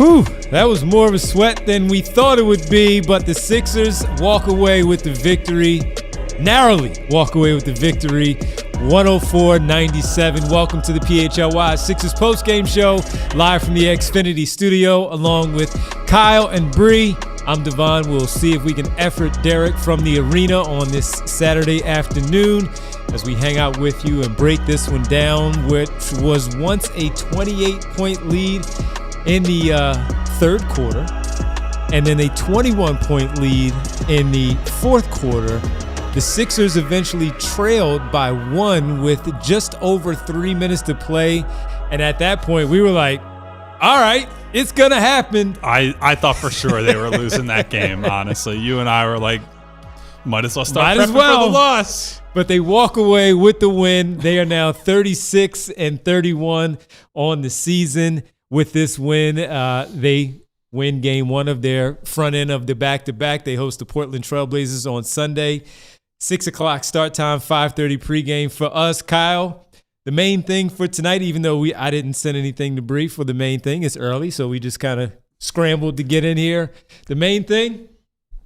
Whew, that was more of a sweat than we thought it would be, but the Sixers walk away with the victory, narrowly walk away with the victory, 104-97. Welcome to the PHLY Sixers postgame show, live from the Xfinity studio, along with Kyle and Bree. I'm Devon. We'll see if we can effort Derek from the arena on this Saturday afternoon as we hang out with you and break this one down, which was once a 28-point lead in the third quarter, and then a 21-point lead in the fourth quarter. The Sixers eventually trailed by one with just over 3 minutes to play, and at that point we were like, all right, it's gonna happen. I thought for sure they were losing that game, honestly. You and I were like, might as well start prepping for the loss. But they walk away with the win. They are now 36-31 on the season. With this win, they win game one of their front end of the back-to-back. They host the Portland Trailblazers on Sunday. 6 o'clock start time, 5:30 pregame for us. Kyle, the main thing for tonight, even though I didn't send anything to brief for the main thing, it's early, so we just kind of scrambled to get in here. The main thing,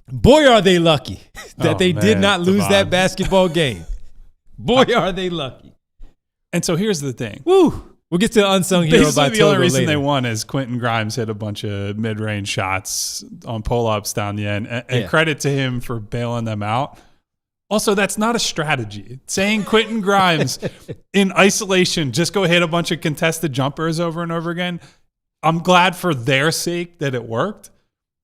boy, are they lucky that they did not lose that basketball game. Boy, are they lucky. And so here's the thing. Woo! We'll get to the unsung hero by the only reason later. they won is Quentin Grimes hit a bunch of mid-range shots on pull-ups down the end. And credit to him for bailing them out. Also, that's not a strategy. Saying Quentin Grimes in isolation, just go hit a bunch of contested jumpers over and over again. I'm glad for their sake that it worked.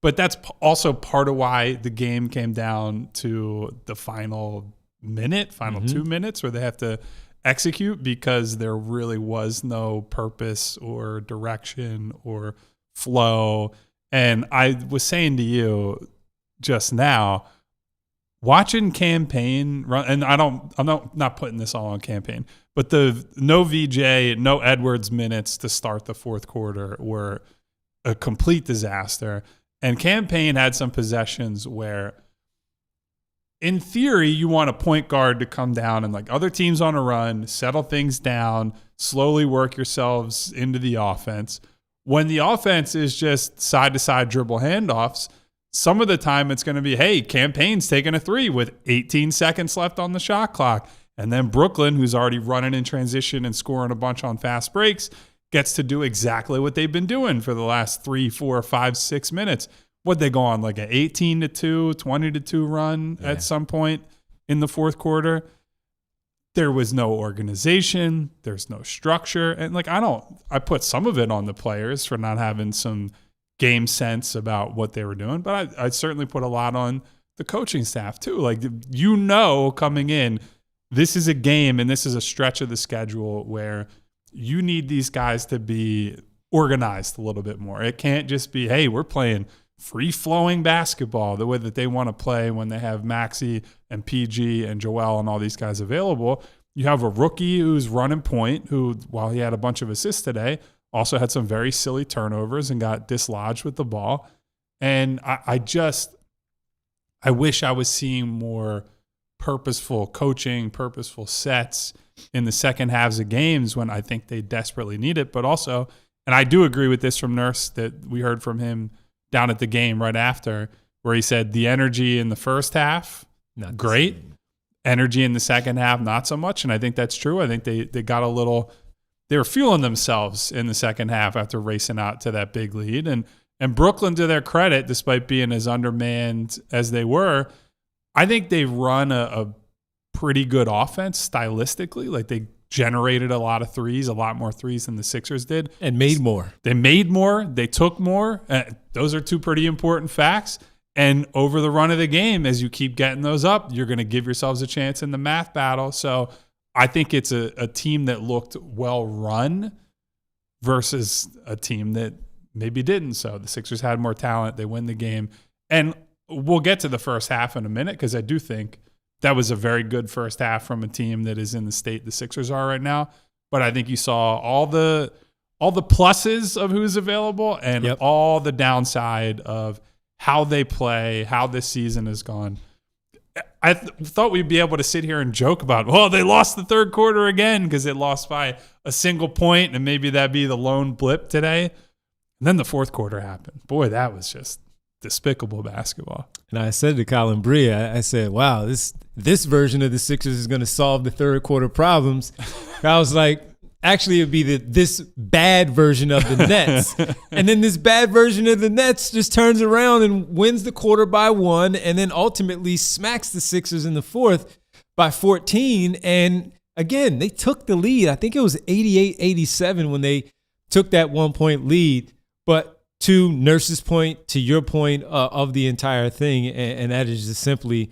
But that's also part of why the game came down to the final 2 minutes where they have to execute, because there really was no purpose or direction or flow. And I was saying to you just now, watching Campaign run, and I'm not putting this all on Campaign, but the no VJ, no Edwards minutes to start the fourth quarter were a complete disaster. And Campaign had some possessions where, in theory, you want a point guard to come down and, like other teams on a run, settle things down, slowly work yourselves into the offense. When the offense is just side-to-side dribble handoffs, some of the time it's going to be, hey, Campaign's taking a three with 18 seconds left on the shot clock. And then Brooklyn, who's already running in transition and scoring a bunch on fast breaks, gets to do exactly what they've been doing for the last 3, 4, 5, 6 minutes. What'd they go on, like an 18-2, 20-2 run at some point in the fourth quarter? There was no organization. There's no structure. And I put some of it on the players for not having some game sense about what they were doing, but I certainly put a lot on the coaching staff too. Like, coming in, this is a game and this is a stretch of the schedule where you need these guys to be organized a little bit more. It can't just be, hey, we're playing free-flowing basketball the way that they want to play when they have Maxey and PG and Joel and all these guys available. You have a rookie who's running point, who, while he had a bunch of assists today, also had some very silly turnovers and got dislodged with the ball. And I wish I was seeing more purposeful coaching, purposeful sets in the second halves of games when I think they desperately need it. But also, and I do agree with this from Nurse that we heard from him down at the game right after, where he said the energy in the first half, not great. Energy in the second half, not so much. And I think that's true. I think they got a little, they were fueling themselves in the second half after racing out to that big lead. And Brooklyn, to their credit, despite being as undermanned as they were, I think they run a pretty good offense stylistically. Like, they generated a lot of threes, a lot more threes than the Sixers did. And made more. They made more. They took more. Those are two pretty important facts. And over the run of the game, as you keep getting those up, you're going to give yourselves a chance in the math battle. So I think it's a team that looked well run versus a team that maybe didn't. So the Sixers had more talent. They win the game. And we'll get to the first half in a minute, because I do think that was a very good first half from a team that is in the state the Sixers are right now. But I think you saw all the pluses of who's available and all the downside of how they play, how this season has gone. I thought we'd be able to sit here and joke about, well, they lost the third quarter again because it lost by a single point, and maybe that'd be the lone blip today. And then the fourth quarter happened. Boy, that was just despicable basketball. And I said to Colin Bree, I said, wow, this version of the Sixers is going to solve the third quarter problems. I was like, actually, it'd be this bad version of the Nets. And then this bad version of the Nets just turns around and wins the quarter by 1 and then ultimately smacks the Sixers in the fourth by 14. And again, they took the lead. I think it was 88-87 when they took that 1-point lead. But to Nurse's point, to your point of the entire thing, and that is just simply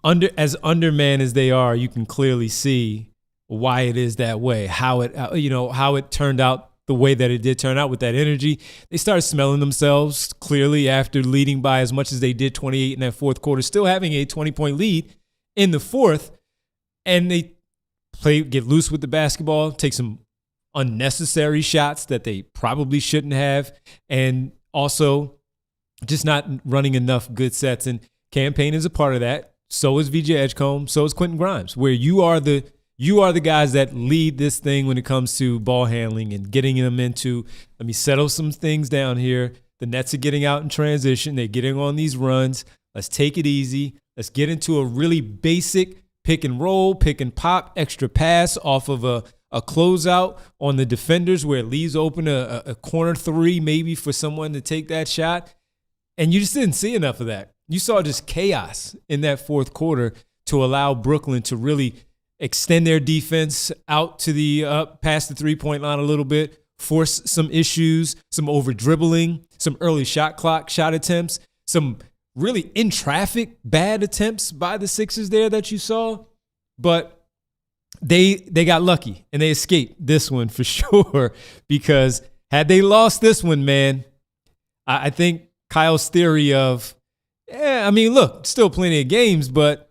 as undermanned as they are, you can clearly see why it is that way, how it turned out the way that it did turn out with that energy. They started smelling themselves clearly after leading by as much as they did 28 in that fourth quarter, still having a 20-point lead in the fourth. And they get loose with the basketball, take some unnecessary shots that they probably shouldn't have, and also just not running enough good sets. And Campaign is a part of that. So is VJ Edgecombve. So is Quentin Grimes, where you are the guys that lead this thing when it comes to ball handling and getting them into, let me settle some things down here. The Nets are getting out in transition. They're getting on these runs. Let's take it easy. Let's get into a really basic pick and roll, pick and pop, extra pass off of a closeout on the defenders where it leaves open a corner three maybe for someone to take that shot. And you just didn't see enough of that. You saw just chaos in that fourth quarter to allow Brooklyn to really extend their defense out to the past the three-point line a little bit, force some issues, some over-dribbling, some early shot clock shot attempts, some really in-traffic bad attempts by the Sixers there that you saw. But they got lucky and they escaped this one for sure, because had they lost this one, man, I think Kyle's theory of, look, still plenty of games, but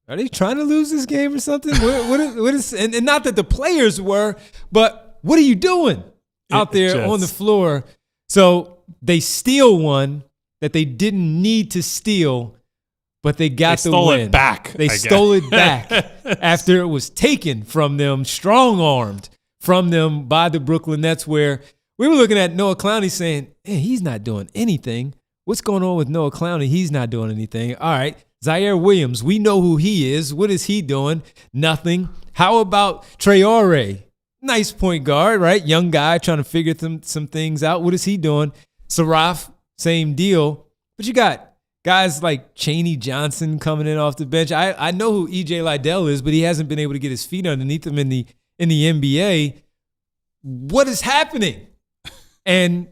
are they trying to lose this game or something? What is and not that the players were, but what are you doing out there on the floor? So they steal one that they didn't need to steal, but they got the win. It back. They stole it back after it was taken from them, strong-armed from them by the Brooklyn Nets, where we were looking at Noah Clowney saying, hey, he's not doing anything. What's going on with Noah Clowney? He's not doing anything. All right, Zaire Williams, we know who he is. What is he doing? Nothing. How about Traore? Nice point guard, right? Young guy trying to figure some things out. What is he doing? Saraf, same deal. But you got guys like Chaney Johnson coming in off the bench. I know who E.J. Liddell is, but he hasn't been able to get his feet underneath him in the NBA. What is happening? And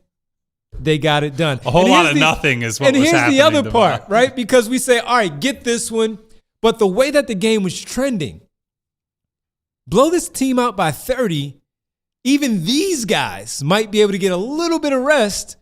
they got it done. A whole lot of nothing is what was happening. And here's the other part, right? Because we say, all right, get this one. But the way that the game was trending, blow this team out by 30, even these guys might be able to get a little bit of rest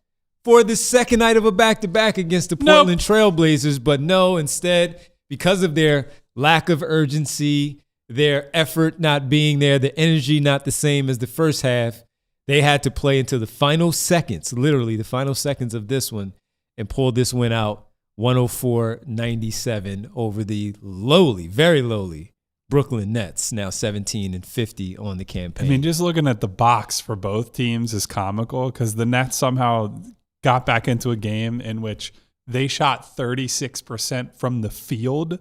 for the second night of a back-to-back against the Portland Trailblazers. But no, instead, because of their lack of urgency, their effort not being there, the energy not the same as the first half, they had to play into the final seconds, literally the final seconds of this one, and pull this win out 104-97 over the lowly, very lowly Brooklyn Nets, now 17-50 on the campaign. I mean, just looking at the box for both teams is comical, because the Nets somehow got back into a game in which they shot 36% from the field.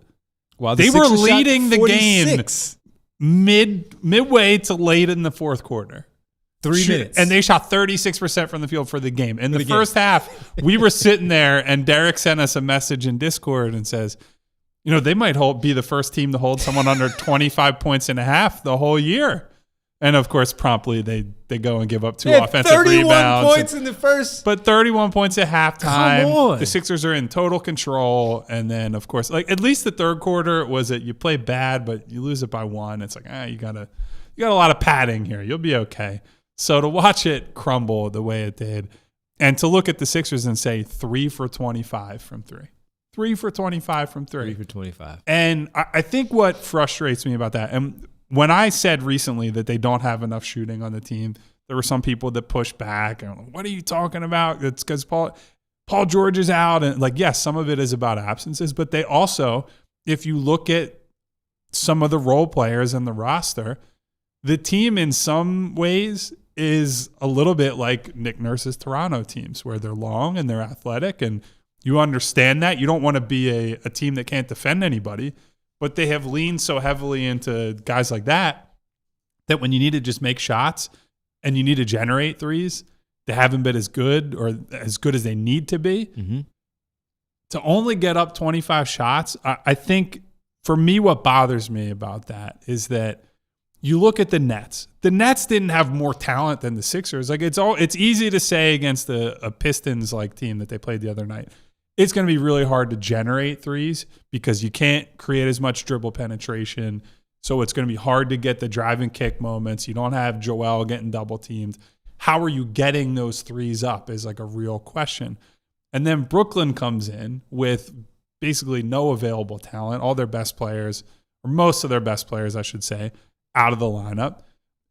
While they were leading the game midway to late in the fourth quarter. 3 minutes. And they shot 36% from the field for the game. In the first half, we were sitting there, and Derek sent us a message in Discord and says, they might be the first team to hold someone under 25 points and a half the whole year. And, of course, promptly they go and give up two offensive 31 rebounds. 31 points in the first. But 31 points at halftime. Come on. The Sixers are in total control. And then, of course, at least the third quarter was you play bad, but you lose it by one. It's like, you got a lot of padding here. You'll be okay. So to watch it crumble the way it did, and to look at the Sixers and say 3 for 25 from three. 3 for 25 from three. 3 for 25. And I think what frustrates me about that, and when I said recently that they don't have enough shooting on the team, there were some people that pushed back. And what are you talking about? It's because Paul George is out. And yes, some of it is about absences, but they also, if you look at some of the role players in the roster, the team in some ways is a little bit like Nick Nurse's Toronto teams, where they're long and they're athletic, and you understand that. You don't want to be a team that can't defend anybody, but they have leaned so heavily into guys like that when you need to just make shots and you need to generate threes, they haven't been as good or as good as they need to be. Mm-hmm. To only get up 25 shots, I think for me what bothers me about that is that you look at the Nets. The Nets didn't have more talent than the Sixers. Like it's easy to say against a Pistons-like team that they played the other night, it's going to be really hard to generate threes because you can't create as much dribble penetration. So it's going to be hard to get the drive and kick moments. You don't have Joel getting double teamed. How are you getting those threes up is like a real question. And then Brooklyn comes in with basically no available talent, all their best players, or most of their best players, I should say, out of the lineup.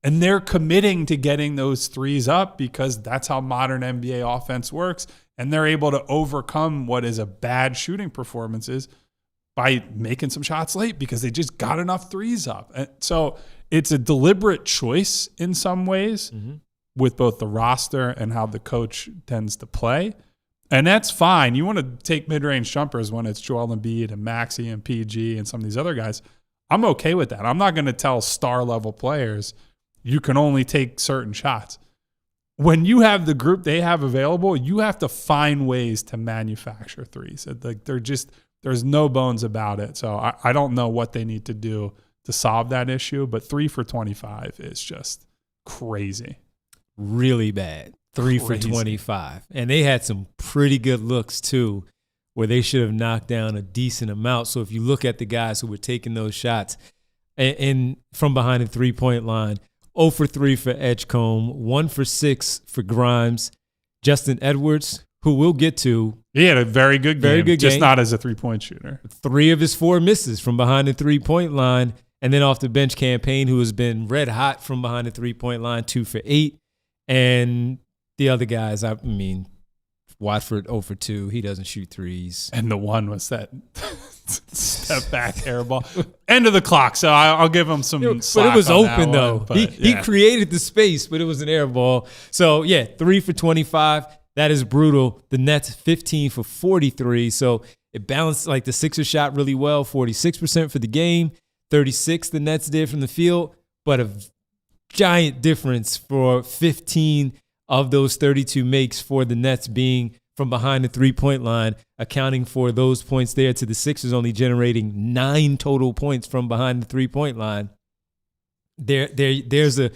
And they're committing to getting those threes up because that's how modern NBA offense works. And they're able to overcome what is a bad shooting performances by making some shots late because they just got enough threes up. And so it's a deliberate choice in some ways with both the roster and how the coach tends to play. And that's fine. You want to take mid-range jumpers when it's Joel Embiid and Maxey and PG and some of these other guys. I'm okay with that. I'm not going to tell star-level players you can only take certain shots. When you have the group they have available, you have to find ways to manufacture threes. Like there's no bones about it. So I don't know what they need to do to solve that issue, but 3 for 25 is just crazy. Really bad. 3 for 25. And they had some pretty good looks too, where they should have knocked down a decent amount. So if you look at the guys who were taking those shots and from behind the three-point line, 0 for 3 for Edgecombve, 1 for 6 for Grimes, Justin Edwards, who we'll get to. He had a very good game, just not as a three-point shooter. 3 of his 4 misses from behind the three-point line. And then off the bench, Campaign, who has been red hot from behind the three-point line, 2 for 8. And the other guys, I mean, Watford 0 for 2. He doesn't shoot threes. And the one was that step back air ball. End of the clock, so I'll give him some slack. But it was on open, though. One, he created the space, but it was an air ball. So, 3 for 25. That is brutal. The Nets 15 for 43. So it balanced, like the Sixers shot really well, 46% for the game, 36 the Nets did from the field, but a giant difference for 15 of those 32 makes for the Nets being from behind the three-point line, accounting for those points there to the Sixers only generating 9 total points from behind the three-point line. There's a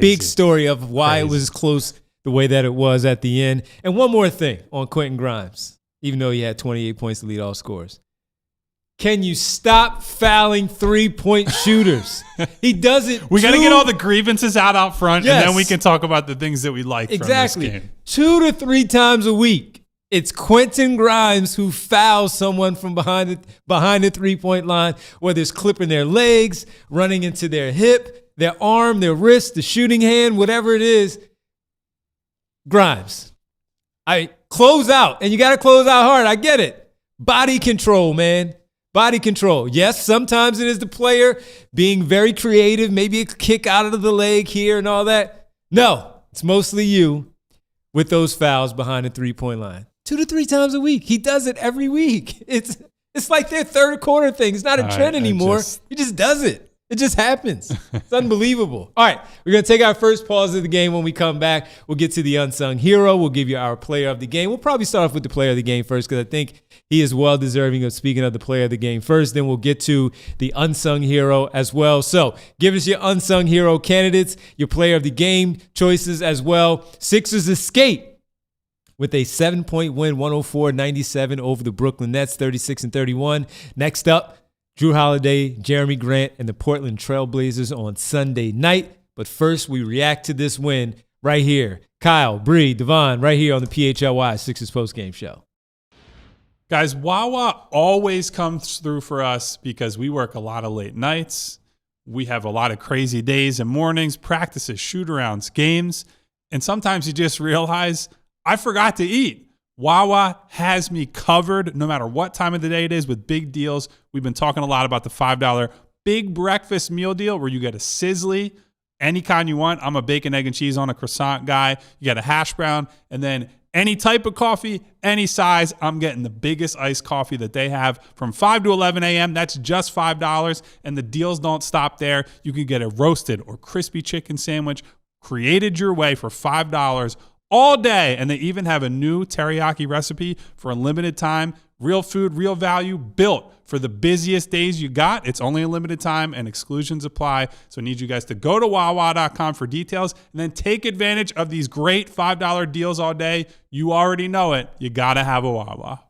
big story of why it was close the way that it was at the end. And one more thing on Quentin Grimes, even though he had 28 points to lead all scorers. Can you stop fouling three-point shooters? He does it. We got to get all the grievances out front, and then we can talk about the things that we like exactly. from this game. 2 to 3 times a week, it's Quentin Grimes who fouls someone from behind the three-point line, whether it's clipping their legs, running into their hip, their arm, their wrist, the shooting hand, whatever it is. Grimes, close out, and you got to close out hard. I get it. Body control, man. Body control. Yes, sometimes it is the player being very creative, maybe a kick out of the leg here and all that. No, it's mostly you with those fouls behind the three-point line. 2 to 3 times a week. He does it every week. It's like their third quarter thing. It's not a trend anymore. He just does it. It just happens. It's unbelievable. All right, we're going to take our first pause of the game. When we come back, we'll get to the unsung hero. We'll give you our player of the game. We'll probably start off with the player of the game first because I think he is well deserving of speaking of the player of the game first. Then we'll get to the unsung hero as well. So give us your unsung hero candidates, your player of the game choices as well. Sixers escape with a 7-point win, 104-97 over the Brooklyn Nets, 36-31. Next up, Drew Holiday, Jeremy Grant, and the Portland Trailblazers on Sunday night. But first, we react to this win right here. Kyle, Bree, Devon, right here on the PHLY Sixers postgame show. Guys, Wawa always comes through for us because we work a lot of late nights. We have a lot of crazy days and mornings, practices, shoot-arounds, games. And sometimes you just realize, I forgot to eat. Wawa has me covered no matter what time of the day it is with big deals. We've been talking a lot about the $5 big breakfast meal deal where you get a sizzly, any kind you want. I'm a bacon, egg, and cheese on a croissant guy. You get a hash brown, and then any type of coffee, any size. I'm getting the biggest iced coffee that they have from 5 to 11 a.m. That's just $5, and the deals don't stop there. You can get a roasted or crispy chicken sandwich created your way for $5 all day, and they even have a new teriyaki recipe for a limited time. Real food, real value, built for the busiest days you got. It's only a limited time and exclusions apply. So I need you guys to go to wawa.com for details and then take advantage of these great $5 deals all day. You already know it. You got to have a Wawa.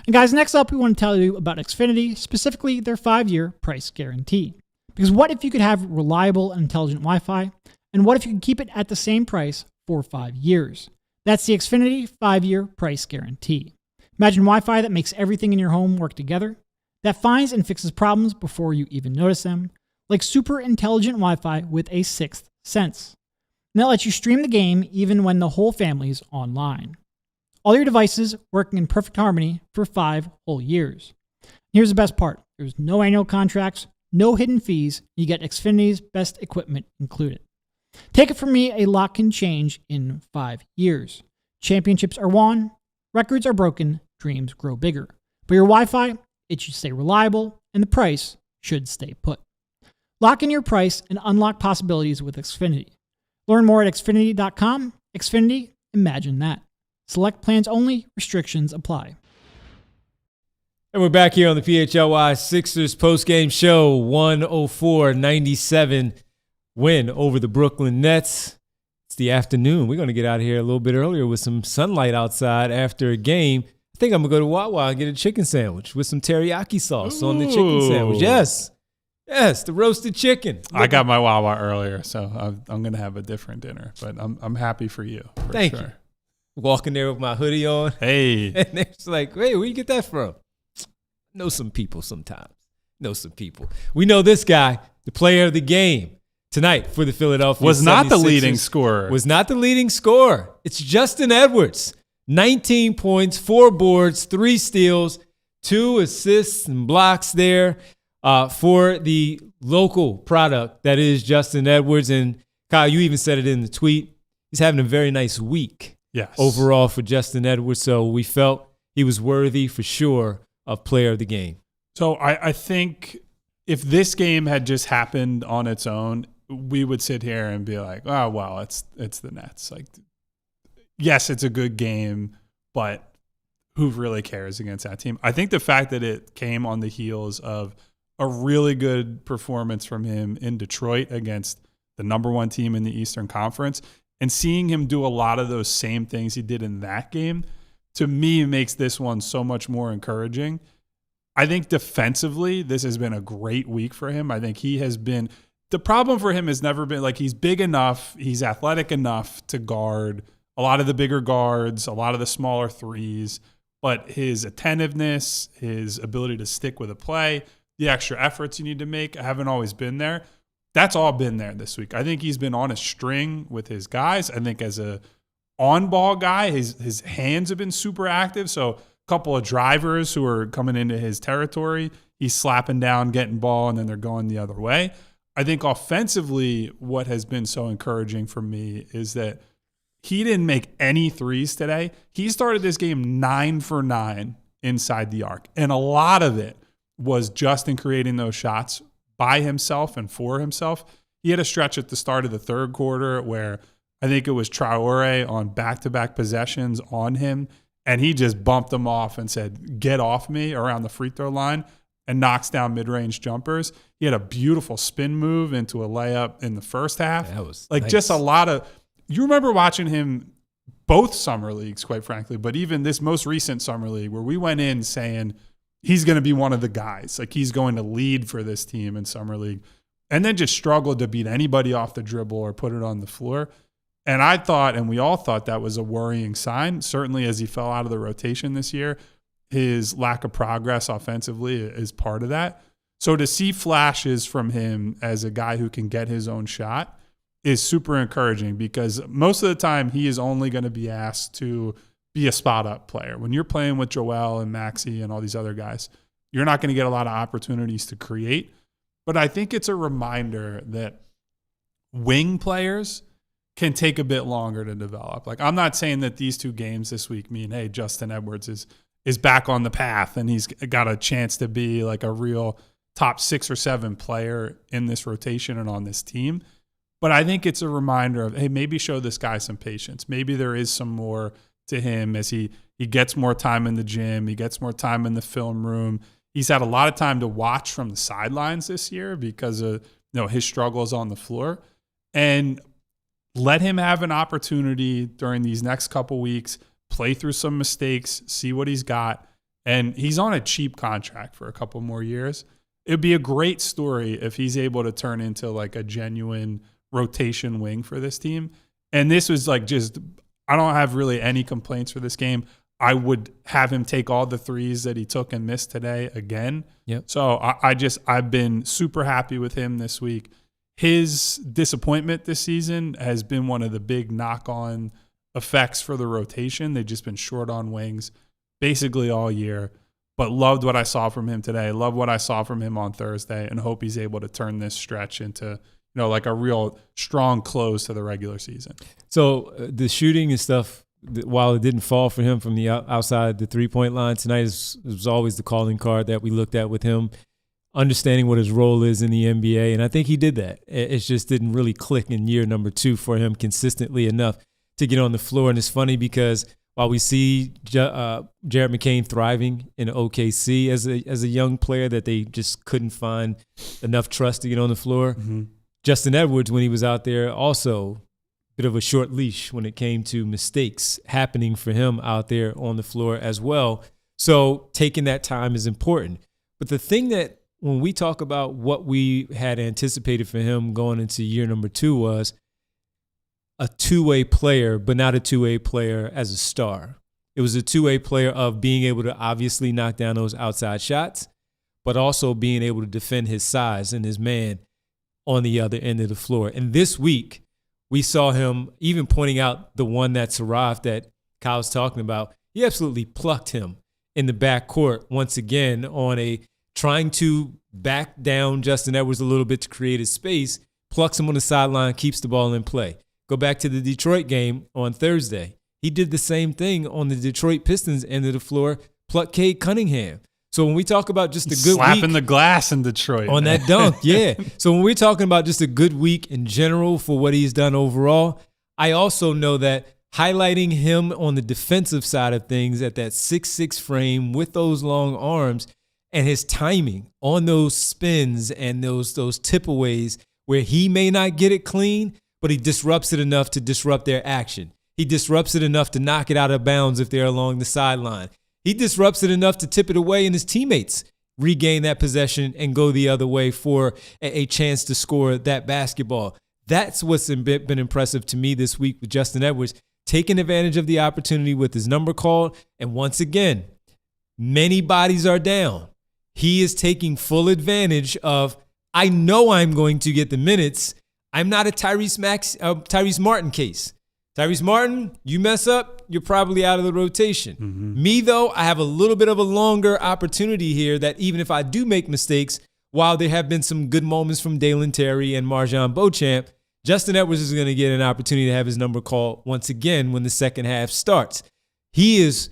And guys, next up, we want to tell you about Xfinity, specifically their 5-year price guarantee. Because what if you could have reliable and intelligent Wi-Fi? And what if you could keep it at the same price for 5 years? That's the Xfinity 5-year price guarantee. Imagine Wi-Fi that makes everything in your home work together, that finds and fixes problems before you even notice them, like super intelligent Wi-Fi with a sixth sense. And that lets you stream the game even when the whole family's online. All your devices working in perfect harmony for 5 whole years. Here's the best part. There's no annual contracts, no hidden fees. You get Xfinity's best equipment included. Take it from me, a lot can change in 5 years. Championships are won, records are broken, dreams grow bigger. But your Wi-Fi, it should stay reliable, and the price should stay put. Lock in your price and unlock possibilities with Xfinity. Learn more at Xfinity.com. Xfinity, imagine that. Select plans only, restrictions apply. And we're back here on the PHLY Sixers postgame show. 104-97 win over the Brooklyn Nets. It's the afternoon. We're going to get out of here a little bit earlier with some sunlight outside after a game. I think I'm going to go to Wawa and get a chicken sandwich with some teriyaki sauce on the chicken sandwich. Yes, the roasted chicken. I got my Wawa earlier, so I'm going to have a different dinner. But I'm happy for you. Thank you. Walking there with my hoodie on. Hey. And they're just like, hey, where you get that from? Know some people sometimes. Know some people. We know this guy, the player of the game tonight for the Philadelphia 76ers. Was not the leading scorer. Was not the leading scorer. It's Justin Edwards. 19 points, 4 boards, 3 steals, 2 assists and blocks there for the local product that is Justin Edwards. And Kyle, you even said it in the tweet. He's having a very nice week overall for Justin Edwards. So we felt he was worthy for sure of player of the game. So I think if this game had just happened on its own, we would sit here and be like, oh, well, it's the Nets. Like, yes, it's a good game, but who really cares against that team? I think the fact that it came on the heels of a really good performance from him in Detroit against the number 1 team in the Eastern Conference and seeing him do a lot of those same things he did in that game, to me, makes this one so much more encouraging. I think defensively, this has been a great week for him. I think he has been – the problem for him has never been – like, he's big enough, he's athletic enough to guard a lot of the bigger guards, a lot of the smaller threes, but his attentiveness, his ability to stick with a play, the extra efforts you need to make haven't always been there. That's all been there this week. I think he's been on a string with his guys. I think as a on-ball guy, his hands have been super active. So a couple of drivers who are coming into his territory, he's slapping down, getting ball, and then they're going the other way. I think offensively, what has been so encouraging for me is that he didn't make any threes today. He started this game 9 for 9 inside the arc. And a lot of it was Justin creating those shots by himself and for himself. He had a stretch at the start of the third quarter where I think it was Traore on back-to-back possessions on him, and he just bumped him off and said, get off me around the free throw line, and knocks down mid-range jumpers. He had a beautiful spin move into a layup in the first half. That was like nice. Just a lot of – you remember watching him both summer leagues, quite frankly, but even this most recent summer league where we went in saying he's going to be one of the guys. Like, he's going to lead for this team in summer league, and then just struggled to beat anybody off the dribble or put it on the floor. And I thought, and we all thought, that was a worrying sign, certainly as he fell out of the rotation this year. His lack of progress offensively is part of that. So to see flashes from him as a guy who can get his own shot is super encouraging, because most of the time he is only going to be asked to be a spot-up player. When you're playing with Joel and Maxey and all these other guys, you're not going to get a lot of opportunities to create. But I think it's a reminder that wing players can take a bit longer to develop. Like, I'm not saying that these 2 games this week mean, hey, Justin Edwards is back on the path and he's got a chance to be like a real top 6 or 7 player in this rotation and on this team. But I think it's a reminder of, hey, maybe show this guy some patience. Maybe there is some more to him as he gets more time in the gym. He gets more time in the film room. He's had a lot of time to watch from the sidelines this year because of his struggles on the floor. And let him have an opportunity during these next couple weeks, play through some mistakes, see what he's got. And he's on a cheap contract for a couple more years. It'd be a great story if he's able to turn into like a genuine rotation wing for this team. And this was like I don't have really any complaints for this game. I would have him take all the threes that he took and missed today again. Yep. So I've been super happy with him this week. His disappointment this season has been one of the big knock-on effects for the rotation. They've just been short on wings basically all year, but loved what I saw from him today. Love what I saw from him on Thursday and hope he's able to turn this stretch into, like a real strong close to the regular season. So the shooting and stuff, while it didn't fall for him from the outside the three-point line tonight, was always the calling card that we looked at with him, understanding what his role is in the NBA, and I think he did that. It just didn't really click in year number 2 for him consistently enough to get on the floor. And it's funny because while we see Jared McCain thriving in OKC as a young player that they just couldn't find enough trust to get on the floor, Justin Edwards, when he was out there, also a bit of a short leash when it came to mistakes happening for him out there on the floor as well. So taking that time is important. But the thing that when we talk about what we had anticipated for him going into year number 2 was a two-way player, but not a two-way player as a star. It was a two-way player of being able to obviously knock down those outside shots, but also being able to defend his size and his man on the other end of the floor. And this week, we saw him even pointing out the one that Saraf that Kyle's talking about. He absolutely plucked him in the backcourt once again on a trying to back down Justin Edwards a little bit to create his space, plucks him on the sideline, keeps the ball in play. Go back to the Detroit game on Thursday. He did the same thing on the Detroit Pistons end of the floor, plucked Cade Cunningham. So when we talk about just a good slapping week the glass in Detroit on that dunk, yeah. So when we're talking about just a good week in general for what he's done overall, I also know that highlighting him on the defensive side of things at that 6'6" frame with those long arms and his timing on those spins and those tip-aways where he may not get it clean, but he disrupts it enough to disrupt their action. He disrupts it enough to knock it out of bounds if they're along the sideline. He disrupts it enough to tip it away and his teammates regain that possession and go the other way for a chance to score that basketball. That's what's been impressive to me this week with Justin Edwards, taking advantage of the opportunity with his number called. And once again, many bodies are down. He is taking full advantage of, I know I'm going to get the minutes. I'm not a Tyrese Martin case. Tyrese Martin, you mess up, you're probably out of the rotation. Me, though, I have a little bit of a longer opportunity here that even if I do make mistakes, while there have been some good moments from Dalen Terry and Marjon Beauchamp, Justin Edwards is going to get an opportunity to have his number called once again when the second half starts. He is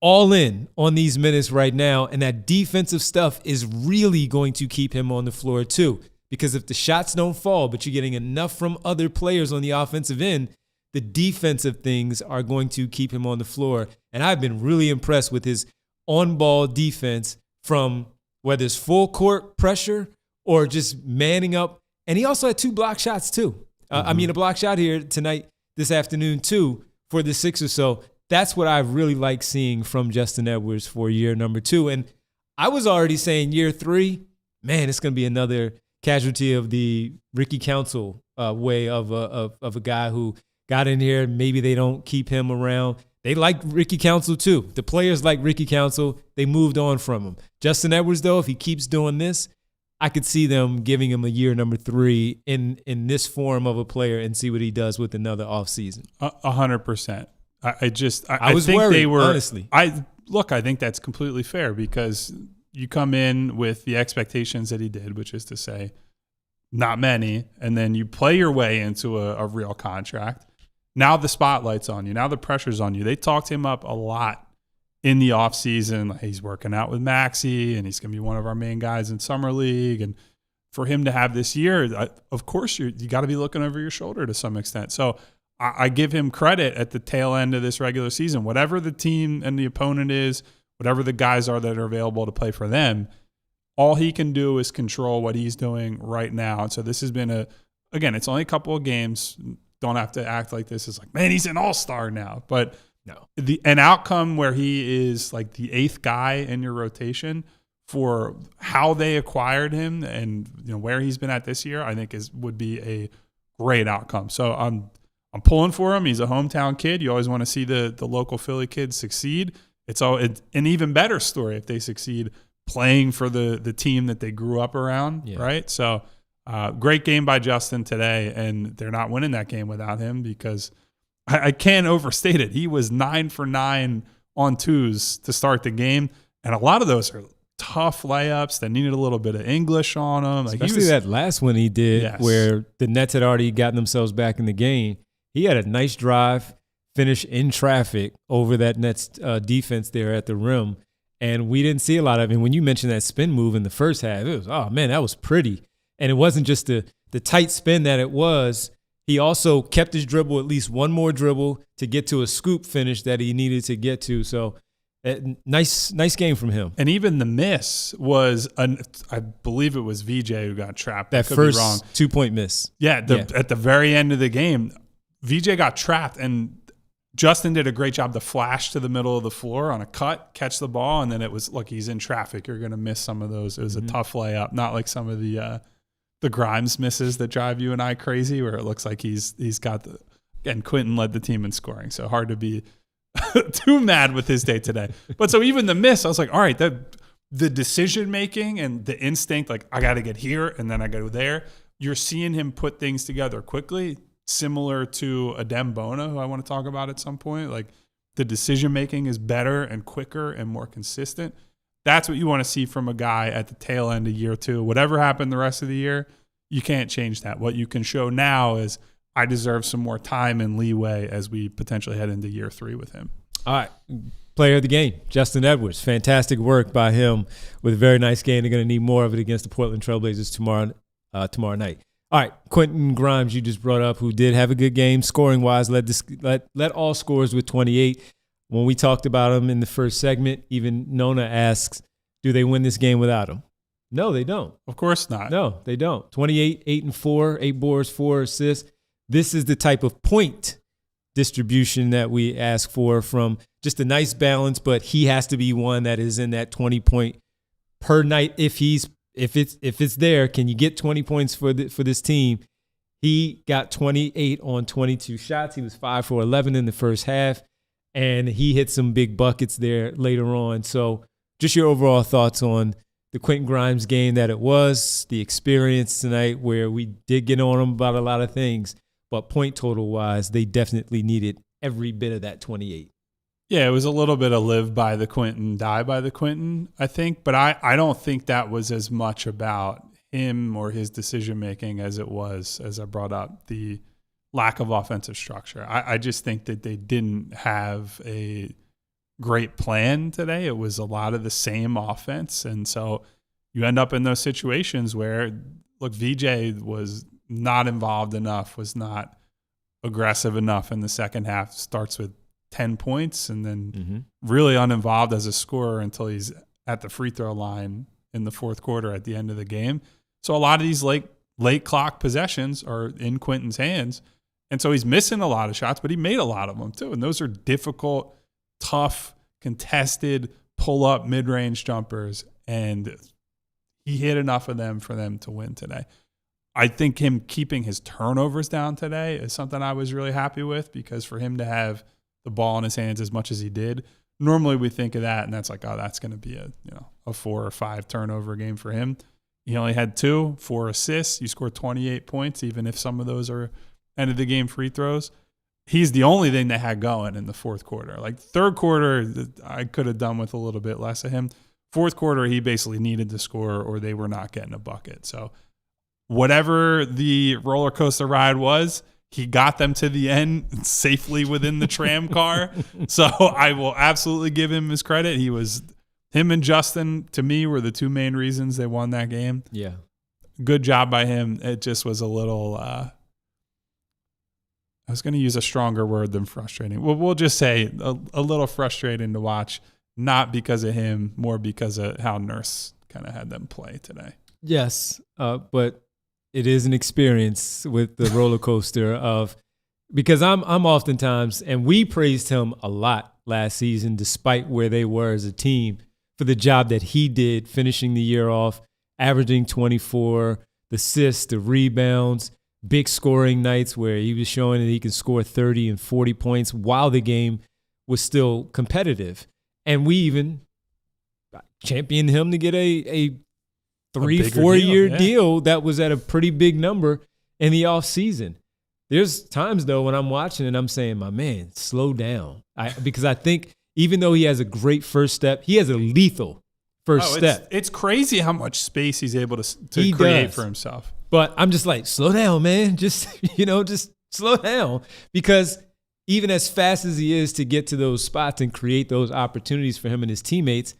all in on these minutes right now, and that defensive stuff is really going to keep him on the floor too. Because if the shots don't fall, but you're getting enough from other players on the offensive end, the defensive things are going to keep him on the floor. And I've been really impressed with his on-ball defense from whether it's full court pressure or just manning up. And he also had 2 block shots too. A block shot here tonight, this afternoon too, for the Sixers. So that's what I really like seeing from Justin Edwards for year number 2. And I was already saying year 3, man, it's going to be another casualty of the Ricky Council way of a guy who got in here. Maybe they don't keep him around. They like Ricky Council too. The players like Ricky Council. They moved on from him. Justin Edwards, though, if he keeps doing this, I could see them giving him a year number 3 in this form of a player and see what he does with another offseason. 100%. I was think worried, they were, honestly. I think that's completely fair because you come in with the expectations that he did, which is to say, not many, and then you play your way into a real contract. Now the spotlight's on you. Now the pressure's on you. They talked him up a lot in the offseason. He's working out with Maxey, and he's going to be one of our main guys in Summer League. And for him to have this year, of course, you got to be looking over your shoulder to some extent. So I give him credit at the tail end of this regular season. Whatever the team and the opponent is, whatever the guys are that are available to play for them, all he can do is control what he's doing right now. And so this has been again, it's only a couple of games. Don't have to act like this is like, man, he's an all-star now. But no, an outcome where he is like the 8th guy in your rotation for how they acquired him and where he's been at this year, I think would be a great outcome. So I'm pulling for him. He's a hometown kid. You always want to see the local Philly kids succeed. It's an even better story if they succeed playing for the team that they grew up around, right? So great game by Justin today, and they're not winning that game without him because I can't overstate it. He was 9 for 9 on twos to start the game, and a lot of those are tough layups that needed a little bit of English on them. Especially that last one he did where the Nets had already gotten themselves back in the game. He had a nice drive, finish in traffic over that Nets defense there at the rim, and we didn't see a lot of it. And when you mentioned that spin move in the first half, it was, oh, man, that was pretty. And it wasn't just the tight spin that it was. He also kept his dribble, at least one more dribble to get to a scoop finish that he needed to get to. So nice game from him. And even the miss was, I believe it was VJ who got trapped. That first 2-point miss. Yeah, at the very end of the game, VJ got trapped, and Justin did a great job to flash to the middle of the floor on a cut, catch the ball, and then it was, look, he's in traffic. You're going to miss some of those. It was a tough layup, not like some of the Grimes misses that drive you and I crazy, where it looks like he's got and Quentin led the team in scoring, so hard to be too mad with his day today. But so even the miss, I was like, all right, the decision making and the instinct, like I got to get here and then I go there. You're seeing him put things together quickly, similar to Adem Bona, who I want to talk about at some point. Like the decision making is better and quicker and more consistent. That's what you want to see from a guy at the tail end of year 2. Whatever happened the rest of the year, you can't change that. What you can show now is I deserve some more time and leeway as we potentially head into year 3 with him. All right. Player of the game, Justin Edwards. Fantastic work by him with a very nice game. They're going to need more of it against the Portland Trailblazers tomorrow night. All right, Quentin Grimes, you just brought up, who did have a good game scoring-wise, led all scorers with 28. When we talked about him in the first segment, even Nona asks, do they win this game without him? No, they don't. Of course not. No, they don't. 28, 8 and 4, 8 boards, 4 assists. This is the type of point distribution that we ask for from just a nice balance, but he has to be one that is in that 20 point per night. If it's there, can you get 20 points for this team? He got 28 on 22 shots. He was 5 for 11 in the first half, and he hit some big buckets there later on. So just your overall thoughts on the Quentin Grimes game that it was, the experience tonight where we did get on him about a lot of things, but point total-wise, they definitely needed every bit of that 28. Yeah, it was a little bit of live by the Quentin, die by the Quentin, I think. But I don't think that was as much about him or his decision-making as it was, as I brought up, the lack of offensive structure. I just think that they didn't have a great plan today. It was a lot of the same offense. And so you end up in those situations where, look, VJ was not involved enough, was not aggressive enough in the second half. Starts with 10 points and then really uninvolved as a scorer until he's at the free throw line in the fourth quarter at the end of the game. So a lot of these late clock possessions are in Quentin's hands. And so he's missing a lot of shots, but he made a lot of them too. And those are difficult, tough, contested, pull-up mid-range jumpers. And he hit enough of them for them to win today. I think him keeping his turnovers down today is something I was really happy with, because for him to have the ball in his hands as much as he did, normally we think of that and that's like, oh, that's going to be a 4 or 5 turnover game for him. He only had 2, 4 assists. You scored 28 points, even if some of those are end of the game free throws. He's the only thing they had going in the fourth quarter. Like third quarter, I could have done with a little bit less of him. Fourth quarter, he basically needed to score or they were not getting a bucket. So whatever the roller coaster ride was, he got them to the end safely within the tram car. So I will absolutely give him his credit. Him and Justin, to me, were the two main reasons they won that game. Yeah. Good job by him. It just was a little, I was going to use a stronger word than frustrating. Well, we'll just say a little frustrating to watch, not because of him, more because of how Nurse kind of had them play today. Yes, but it is an experience with the roller coaster of, because I'm oftentimes, and we praised him a lot last season, despite where they were as a team, for the job that he did finishing the year off, averaging 24, the assists, the rebounds, big scoring nights where he was showing that he can score 30 and 40 points while the game was still competitive. And we even championed him to get a 3-4 year deal that was at a pretty big number in the offseason. There's times, though, when I'm watching and I'm saying, my man, slow down. Because I think even though he has a great first step, he has a lethal first step. It's crazy how much space he's able to create for himself. But I'm just like, slow down, man. Just slow down. Because even as fast as he is to get to those spots and create those opportunities for him and his teammates,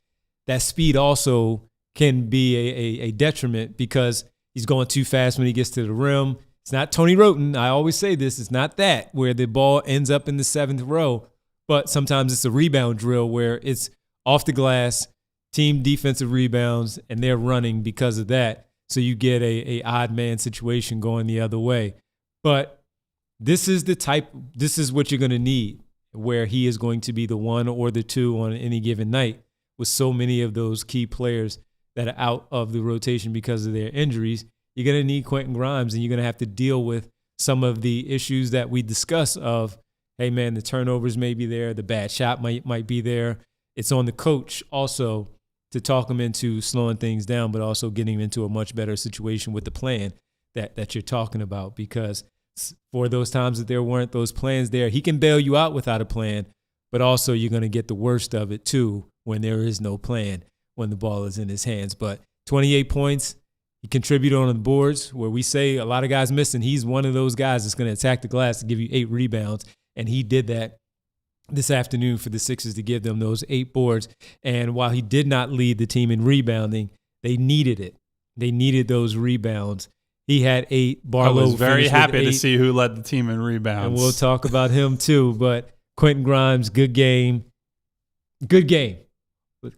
that speed also can be a detriment because he's going too fast when he gets to the rim. It's not Tony Roten. I always say this. It's not that where the ball ends up in the 7th row, but sometimes it's a rebound drill where it's off the glass, team defensive rebounds, and they're running because of that. So you get a odd man situation going the other way. But this is what you're going to need, where he is going to be the 1 or the 2 on any given night with so many of those key players that are out of the rotation because of their injuries. You're going to need Quentin Grimes, and you're going to have to deal with some of the issues that we discuss of, hey, man, the turnovers may be there, the bad shot might be there. It's on the coach also to talk him into slowing things down, but also getting him into a much better situation with the plan that you're talking about, because for those times that there weren't those plans there, he can bail you out without a plan, but also you're going to get the worst of it too when there is no plan, when the ball is in his hands. But 28 points, he contributed on the boards where we say a lot of guys missing. He's one of those guys that's going to attack the glass and give you 8 rebounds, and he did that this afternoon for the Sixers to give them those 8 boards. And while he did not lead the team in rebounding, they needed it. They needed those rebounds. He had 8. Barlow I was very happy to 8. see who led the team in rebounds. And we'll talk about him too. But Quentin Grimes, good game. Good game.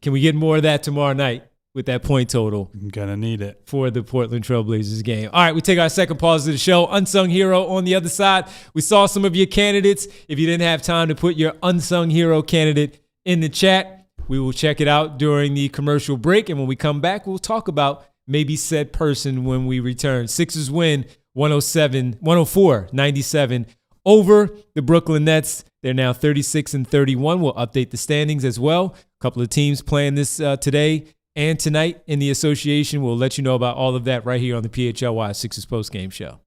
Can we get more of that tomorrow night with that point total? I'm going to need it. For the Portland Trailblazers game. All right, we take our second pause of the show. Unsung hero on the other side. We saw some of your candidates. If you didn't have time to put your unsung hero candidate in the chat, we will check it out during the commercial break. And when we come back, we'll talk about maybe said person when we return. Sixers win 104-97 over the Brooklyn Nets. They're now 36-31. We'll update the standings as well. A couple of teams playing this today and tonight in the association. We'll let you know about all of that right here on the PHLY Sixers postgame show.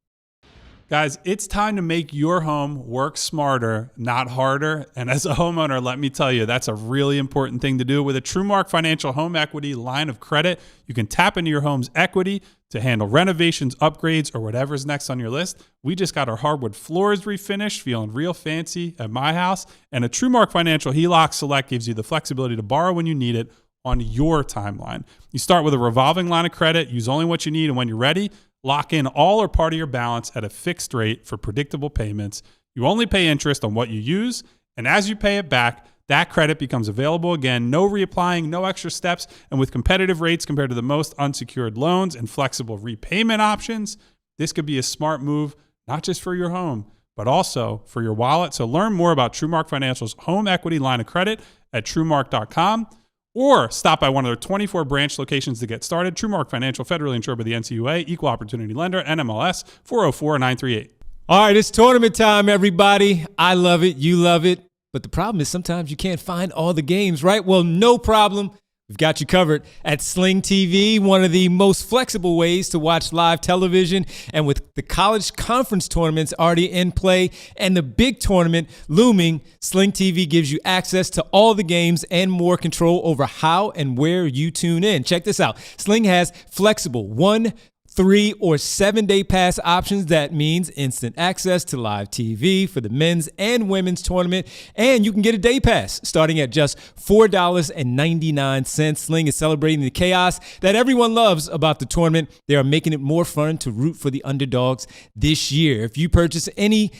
Guys, it's time to make your home work smarter, not harder. And as a homeowner, let me tell you, that's a really important thing to do. With a TrueMark Financial Home Equity line of credit, you can tap into your home's equity to handle renovations, upgrades, or whatever's next on your list. We just got our hardwood floors refinished, feeling real fancy at my house. And a TrueMark Financial HELOC Select gives you the flexibility to borrow when you need it on your timeline. You start with a revolving line of credit, use only what you need, and when you're ready, lock in all or part of your balance at a fixed rate for predictable payments. You only pay interest on what you use, and as you pay it back, that credit becomes available again. No reapplying, no extra steps, and with competitive rates compared to the most unsecured loans and flexible repayment options, this could be a smart move, not just for your home, but also for your wallet. So learn more about TrueMark Financial's home equity line of credit at TrueMark.com. Or stop by one of their 24 branch locations to get started. TrueMark Financial, federally insured by the NCUA, equal opportunity lender, NMLS 404938. All right, it's tournament time, everybody. I love it. You love it. But the problem is sometimes you can't find all the games, right? Well, no problem. We've got you covered at Sling TV, one of the most flexible ways to watch live television. And with the college conference tournaments already in play and the big tournament looming, Sling TV gives you access to all the games and more control over how and where you tune in. Check this out. Sling has flexible 1, 3 or 7-day pass options. That means instant access to live TV for the men's and women's tournament. And you can get a day pass starting at just $4.99. Sling is celebrating the chaos that everyone loves about the tournament. They are making it more fun to root for the underdogs this year. If you purchase any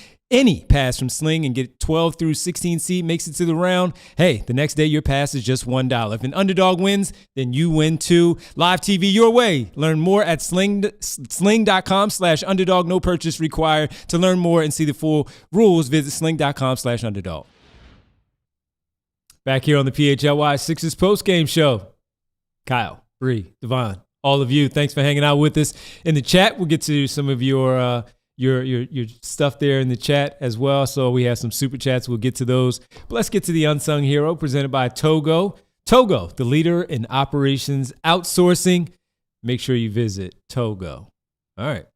pass from Sling and get 12 through 16 seed, makes it to the round, hey, the next day your pass is just $1. If an underdog wins, then you win too. Live TV your way. Learn more at sling.com/underdog. No purchase required. To learn more and see the full rules, visit sling.com/underdog. Back here on the PHLY Sixers postgame show. Kyle, Bree, Devon, all of you, thanks for hanging out with us in the chat. We'll get to some of your stuff there in the chat as well. So we have some super chats. We'll get to those. But let's get to the unsung hero presented by Togo. Togo, the leader in operations outsourcing. Make sure you visit Togo. All right.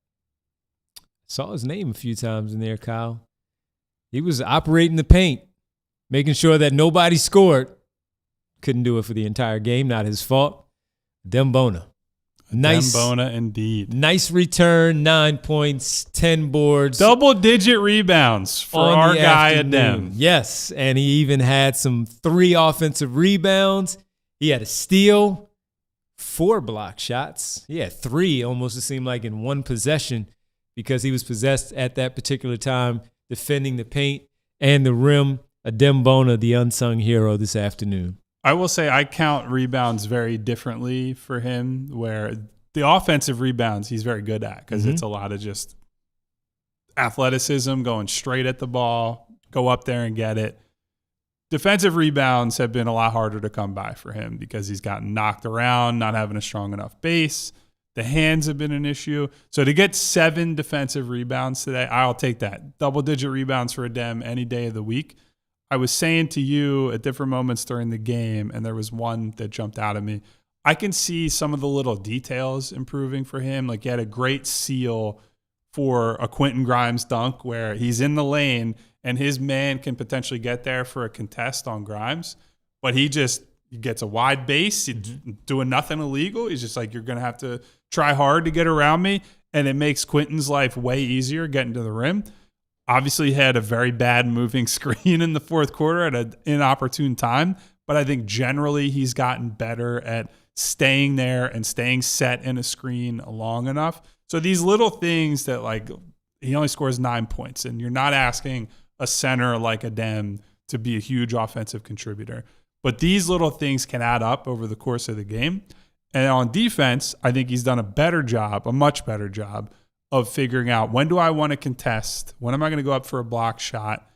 Saw his name a few times in there, Kyle. He was operating the paint, making sure that nobody scored. Couldn't do it for the entire game. Not his fault. Adem Bona. Nice. Bona indeed. Nice return, 9 points, 10 boards. Double-digit rebounds for our guy Adem. Yes, and he even had some 3 offensive rebounds. He had a steal, 4 block shots. He had 3, almost it seemed like in one possession, because he was possessed at that particular time, defending the paint and the rim. Adem Bona, the unsung hero this afternoon. I will say I count rebounds very differently for him, where the offensive rebounds he's very good at because it's a lot of just athleticism, going straight at the ball, go up there and get it. Defensive rebounds have been a lot harder to come by for him because he's gotten knocked around, not having a strong enough base. The hands have been an issue. So to get 7 defensive rebounds today, I'll take that. Double-digit rebounds for Adem any day of the week. I was saying to you at different moments during the game, and there was one that jumped out at me. I can see some of the little details improving for him. Like he had a great seal for a Quentin Grimes dunk where he's in the lane and his man can potentially get there for a contest on Grimes, but he gets a wide base, he's doing nothing illegal. He's just like, you're going to have to try hard to get around me, and it makes Quentin's life way easier getting to the rim. Obviously had a very bad moving screen in the fourth quarter at an inopportune time, but I think generally he's gotten better at staying there and staying set in a screen long enough. So these little things that, like, he only scores 9 points, and you're not asking a center like Adem to be a huge offensive contributor. But these little things can add up over the course of the game. And on defense, I think he's done a much better job of figuring out, when do I want to contest? When am I going to go up for a block shot?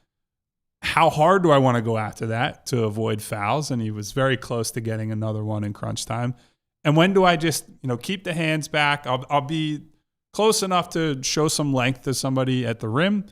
How hard do I want to go after that to avoid fouls? And he was very close to getting another one in crunch time. And when do I just, keep the hands back? I'll be close enough to show some length to somebody at the rim,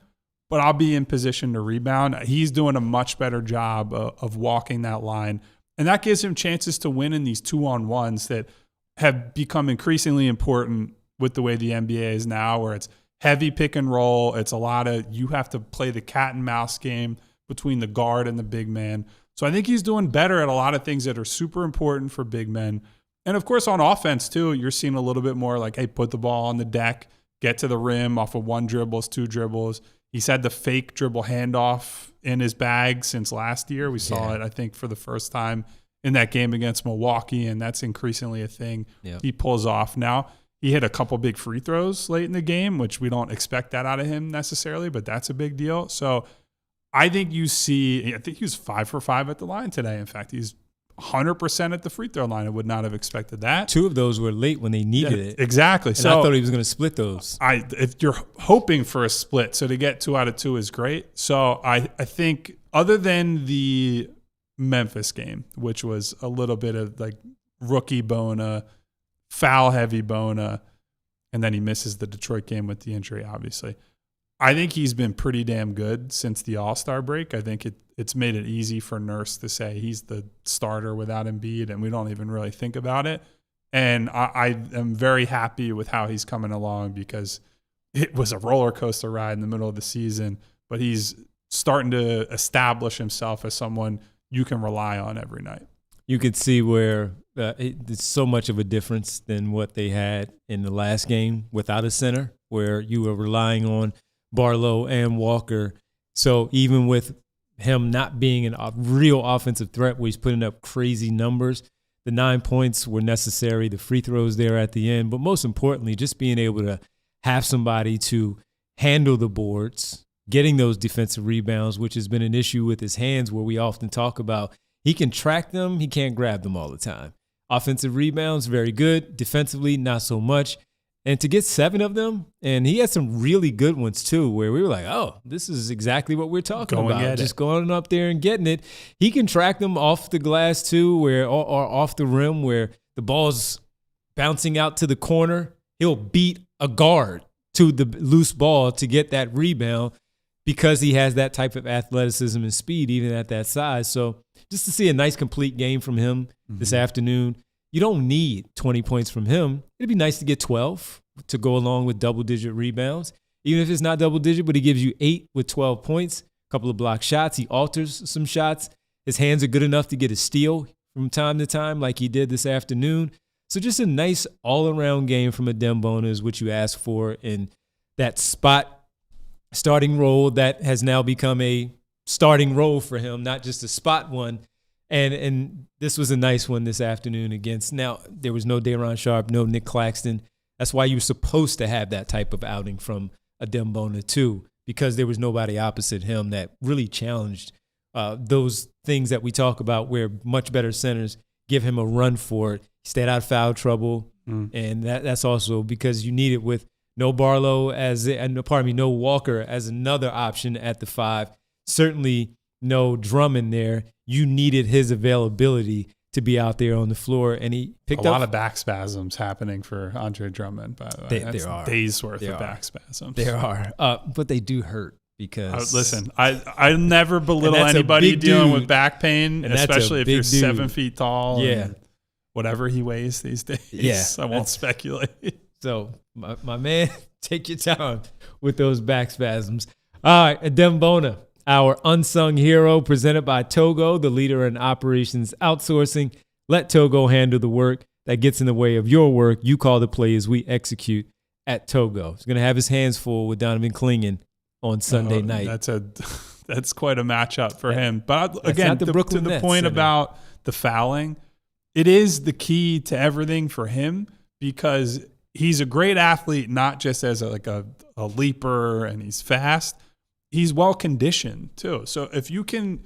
but I'll be in position to rebound. He's doing a much better job of walking that line. And that gives him chances to win in these 2-on-1s that have become increasingly important with the way the NBA is now, where it's heavy pick and roll. It's a lot of, you have to play the cat and mouse game between the guard and the big man. So I think he's doing better at a lot of things that are super important for big men. And of course on offense too, you're seeing a little bit more like, hey, put the ball on the deck, get to the rim off of 1 dribbles, 2 dribbles. He's had the fake dribble handoff in his bag since last year. We saw it, I think, for the first time in that game against Milwaukee, and that's increasingly a thing he pulls off now. He hit a couple big free throws late in the game, which we don't expect that out of him necessarily, but that's a big deal. So I think I think he was 5 for 5 at the line today. In fact, he's 100% at the free throw line. I would not have expected that. 2 of those were late when they needed it. Exactly. And so I thought he was going to split those. If you're hoping for a split, so to get 2 out of 2 is great. So I think other than the Memphis game, which was a little bit of like rookie Bona, foul-heavy Bona, and then he misses the Detroit game with the injury, obviously. I think he's been pretty damn good since the All-Star break. I think it's made it easy for Nurse to say he's the starter without Embiid, and we don't even really think about it. And I am very happy with how he's coming along because it was a roller coaster ride in the middle of the season, but he's starting to establish himself as someone you can rely on every night. You could see where It's so much of a difference than what they had in the last game without a center, where you were relying on Barlow and Walker. So even with him not being a real offensive threat where he's putting up crazy numbers, the 9 points were necessary, the free throws there at the end, but most importantly, just being able to have somebody to handle the boards, getting those defensive rebounds, which has been an issue with his hands, where we often talk about he can track them, he can't grab them all the time. Offensive rebounds, very good. Defensively, not so much. And to get 7 of them, and he had some really good ones too, where we were like, oh, this is exactly what we're talking about. Just going up there and getting it. He can track them off the glass too, or off the rim, where the ball's bouncing out to the corner. He'll beat a guard to the loose ball to get that rebound because he has that type of athleticism and speed, even at that size. So just to see a nice complete game from him this afternoon. You don't need 20 points from him. It'd be nice to get 12 to go along with double-digit rebounds. Even if it's not double-digit, but he gives you 8 with 12 points, a couple of block shots. He alters some shots. His hands are good enough to get a steal from time to time like he did this afternoon. So just a nice all-around game from Adem Bona is what you ask for in that spot starting role that has now become a starting role for him, not just a spot one. And this was a nice one this afternoon against. Now, there was no Day'Ron Sharpe, no Nick Claxton. That's why you were supposed to have that type of outing from Adem Bona too, because there was nobody opposite him that really challenged those things that we talk about where much better centers give him a run for it. He stayed out of foul trouble, and that's also because you need it with no Barlow no Walker as another option at the 5. Certainly no Drummond there. You needed his availability to be out there on the floor, and he picked up a lot of back spasms happening for Andre Drummond, by the way. That's there are days worth of back spasms. There are, but they do hurt because listen, I never belittle anybody dealing with back pain, especially if you're 7 feet tall. Yeah, and whatever he weighs these days. Yeah, I won't speculate. So my man, take your time with those back spasms. All right, Adem Bona, our unsung hero, presented by Togo, the leader in operations outsourcing. Let Togo handle the work that gets in the way of your work. You call the plays, we execute at Togo. He's going to have his hands full with Donovan Clingan on Sunday night. That's quite a matchup for him. But again, to the point about the fouling, it is the key to everything for him because he's a great athlete, not just as a leaper and he's fast. He's well-conditioned, too. So if you can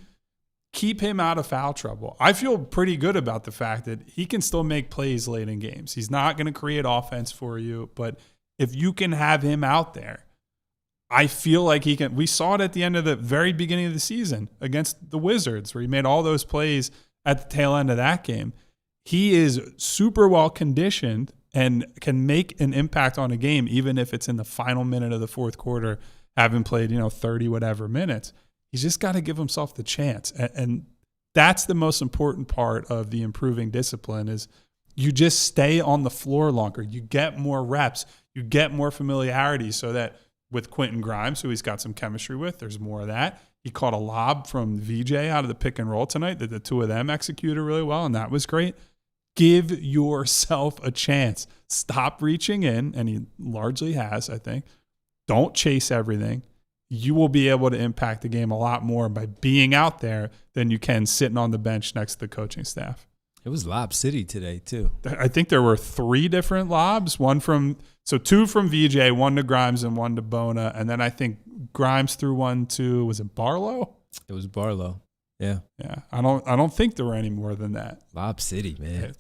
keep him out of foul trouble, I feel pretty good about the fact that he can still make plays late in games. He's not going to create offense for you, but if you can have him out there, I feel like he can. We saw it at the end of the very beginning of the season against the Wizards, where he made all those plays at the tail end of that game. He is super well-conditioned and can make an impact on a game, even if it's in the final minute of the fourth quarter, having played, 30 whatever minutes. He's just got to give himself the chance. And that's the most important part of the improving discipline is you just stay on the floor longer. You get more reps. You get more familiarity so that with Quentin Grimes, who he's got some chemistry with, there's more of that. He caught a lob from VJ out of the pick and roll tonight that the two of them executed really well, and that was great. Give yourself a chance. Stop reaching in, and he largely has, I think. Don't chase everything. You will be able to impact the game a lot more by being out there than you can sitting on the bench next to the coaching staff. It was Lob City today, too. I think there were 3 different lobs, 2 from VJ, 1 to Grimes and 1 to Bona. And then I think Grimes threw 1 to, was it Barlow? It was Barlow. Yeah. Yeah. I don't think there were any more than that. Lob City, man.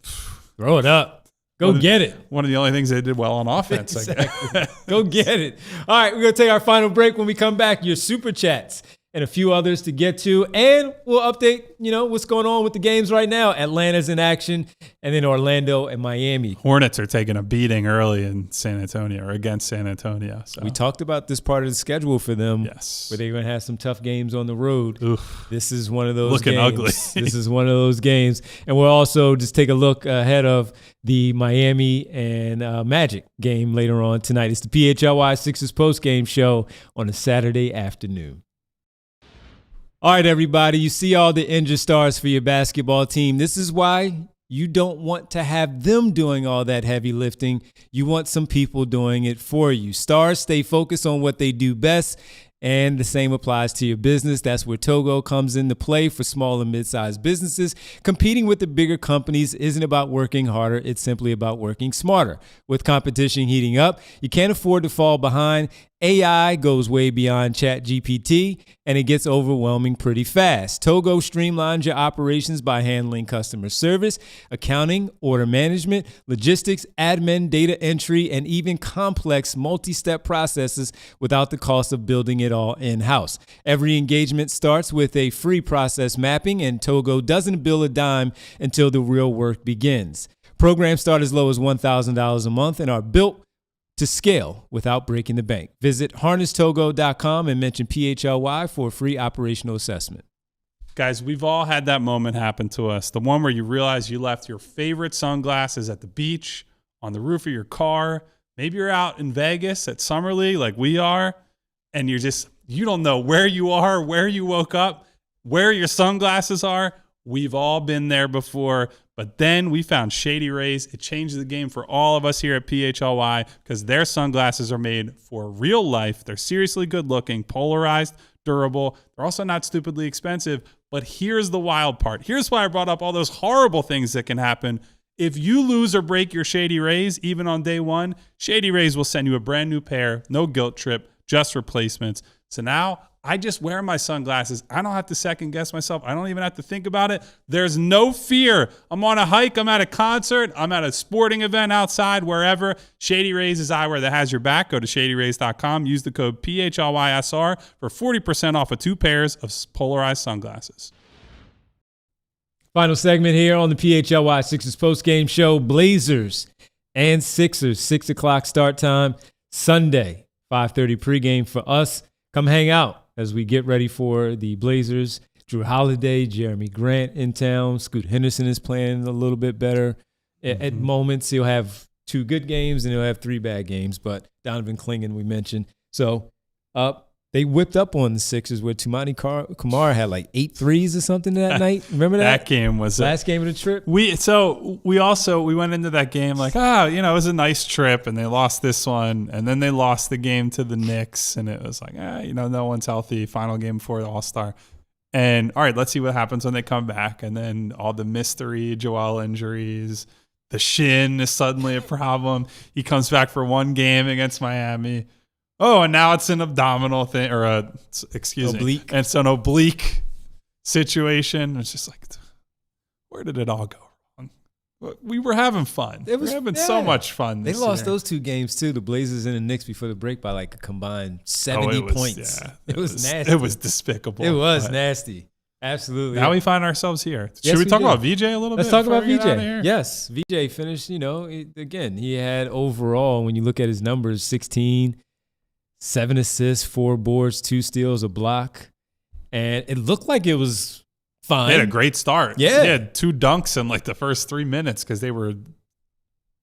Throw it up. Go get it. One of the only things they did well on offense. Exactly. Go get it. All right, we're going to take our final break. When we come back, your super chats and a few others to get to. And we'll update, what's going on with the games right now. Atlanta's in action, and then Orlando and Miami. Hornets are taking a beating early in San Antonio or against San Antonio. So. We talked about this part of the schedule for them. Yes. Where they're going to have some tough games on the road. Oof. This is one of those Looking games. ugly. This is one of those games. And we'll also just take a look ahead of the Miami and Magic game later on tonight. It's the PHLY Sixers postgame show on a Saturday afternoon. All right, everybody, you see all the injured stars for your basketball team. This is why You don't want to have them doing all that heavy lifting. You want some people doing it for you. Stars stay focused on what they do best, and the same applies to your business. That's where Togo comes into play for small and mid-sized businesses. Competing with the bigger companies isn't about working harder. It's simply about working smarter. With competition heating up, you can't afford to fall behind. AI goes way beyond ChatGPT, and it gets overwhelming pretty fast. Togo streamlines your operations by handling customer service, accounting, order management, logistics, admin, data entry, and even complex multi-step processes without the cost of building it all in-house. Every engagement starts with a free process mapping, and Togo doesn't bill a dime until the real work begins. Programs start as low as $1,000 a month and are built to scale without breaking the bank. Visit harnesstogo.com and mention PHLY for a free operational assessment. Guys, we've all had that moment happen to us. The one where you realize you left your favorite sunglasses at the beach, on the roof of your car. Maybe you're out in Vegas at Summer League like we are, and you don't know where you are, where you woke up, where your sunglasses are. We've all been there before. But then we found Shady Rays. It changed the game for all of us here at PHLY because their sunglasses are made for real life. They're seriously good looking, polarized, durable. They're also not stupidly expensive. But here's the wild part. Here's why I brought up all those horrible things that can happen. If you lose or break your Shady Rays, even on day one, Shady Rays will send you a brand new pair, no guilt trip, just replacements. So now I just wear my sunglasses. I don't have to second guess myself. I don't even have to think about it. There's no fear. I'm on a hike. I'm at a concert. I'm at a sporting event outside, wherever. Shady Rays is eyewear that has your back. Go to shadyrays.com. Use the code PHLYSR for 40% off of 2 pairs of polarized sunglasses. Final segment here on the PHLY Sixers postgame show. Blazers and Sixers, 6 o'clock start time. Sunday, 5:30 pregame for us. Come hang out as we get ready for the Blazers. Drew Holiday, Jeremy Grant in town. Scoot Henderson is playing a little bit better. At moments, he'll have 2 good games and he'll have 3 bad games. But Donovan Clingan, we mentioned. So they whipped up on the Sixers where Tumani Kamara had like 8 threes or something that night. Remember that? That game was last game of the trip. We went into that game like, it was a nice trip, and they lost this one, and then they lost the game to the Knicks, and it was like, no one's healthy. Final game before the All-Star. And all right, let's see what happens when they come back. And then all the mystery, Joel injuries, the shin is suddenly a problem. He comes back for 1 game against Miami. Oh, and now it's an abdominal thing, or oblique. And it's an oblique situation. It's just like, where did it all go wrong? We were having fun. We were having so much fun this year. They lost those 2 games, too, the Blazers and the Knicks before the break by like a combined 70 points. Yeah, it was nasty. It was despicable. It was nasty. Absolutely. Now we find ourselves here. Should we talk about VJ a little bit? Let's talk about VJ. Yes, VJ finished, again, he had overall, when you look at his numbers, 16, 7 assists, 4 boards, 2 steals, a block. And it looked like it was fine. They had a great start. Yeah. They had 2 dunks in like the first 3 minutes because they were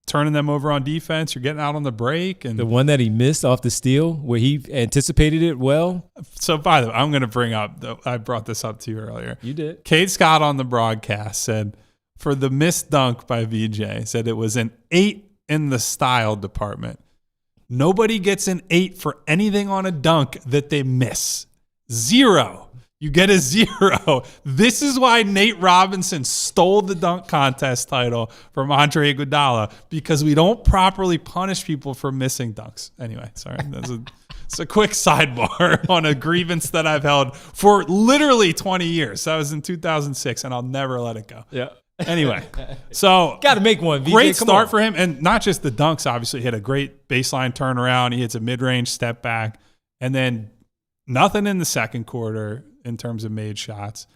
turning them over on defense. You're getting out on the break. And the one that he missed off the steal where he anticipated it well. So by the way, I'm going to bring up, I brought this up to you earlier. You did. Kate Scott on the broadcast said, for the missed dunk by VJ, said it was an 8 in the style department. Nobody gets an 8 for anything on a dunk that they miss. 0. You get a 0. This is why Nate Robinson stole the dunk contest title from Andre Iguodala, because we don't properly punish people for missing dunks. Anyway, sorry. It's a quick sidebar on a grievance that I've held for literally 20 years. That was in 2006, and I'll never let it go. Yeah. Anyway, so got to make one. VJ, great start for him, and not just the dunks. Obviously, he had a great baseline turnaround. He hits a mid-range step back, and then nothing in the second quarter in terms of made shots.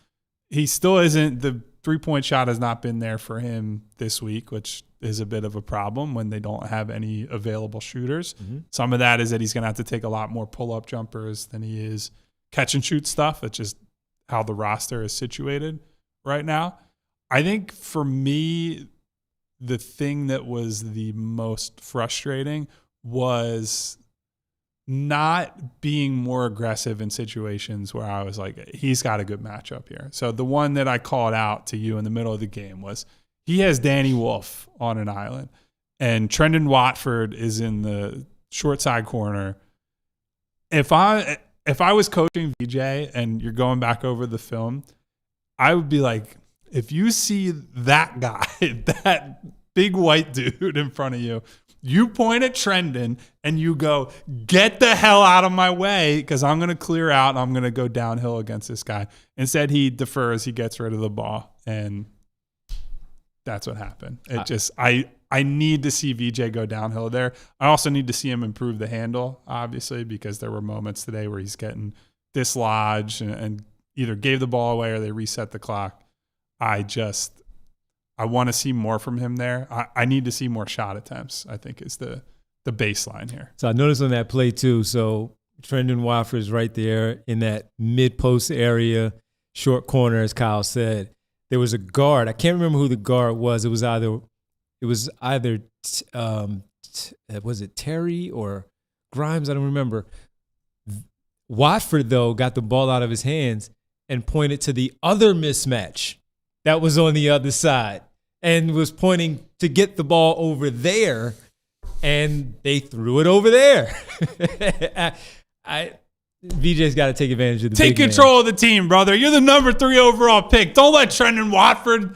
He still isn't. The 3-point shot has not been there for him this week, which is a bit of a problem when they don't have any available shooters. Mm-hmm. Some of that is that he's going to have to take a lot more pull-up jumpers than he is catch and shoot stuff. It's just how the roster is situated right now. I think for me, the thing that was the most frustrating was not being more aggressive in situations where I was like, he's got a good matchup here. So the one that I called out to you in the middle of the game was he has Danny Wolf on an island, and Trendon Watford is in the short side corner. If I was coaching VJ and you're going back over the film, I would be like, if you see that guy, that big white dude in front of you, you point at Trendon and you go, get the hell out of my way because I'm going to clear out and I'm going to go downhill against this guy. Instead, he defers, he gets rid of the ball, and that's what happened. It just, I need to see VJ go downhill there. I also need to see him improve the handle, obviously, because there were moments today where he's getting dislodged and either gave the ball away or they reset the clock. I want to see more from him there. I need to see more shot attempts, I think, is the baseline here. So I noticed on that play too, so Trendon Watford is right there in that mid-post area, short corner, as Kyle said. There was a guard. I can't remember who the guard was. It was either was it Terry or Grimes? I don't remember. Watford, though, got the ball out of his hands and pointed to the other mismatch that was on the other side and was pointing to get the ball over there, and they threw it over there. VJ's got to take advantage of the Take big control man. of the team, brother. You're the number 3 overall pick. Don't let Trendon Watford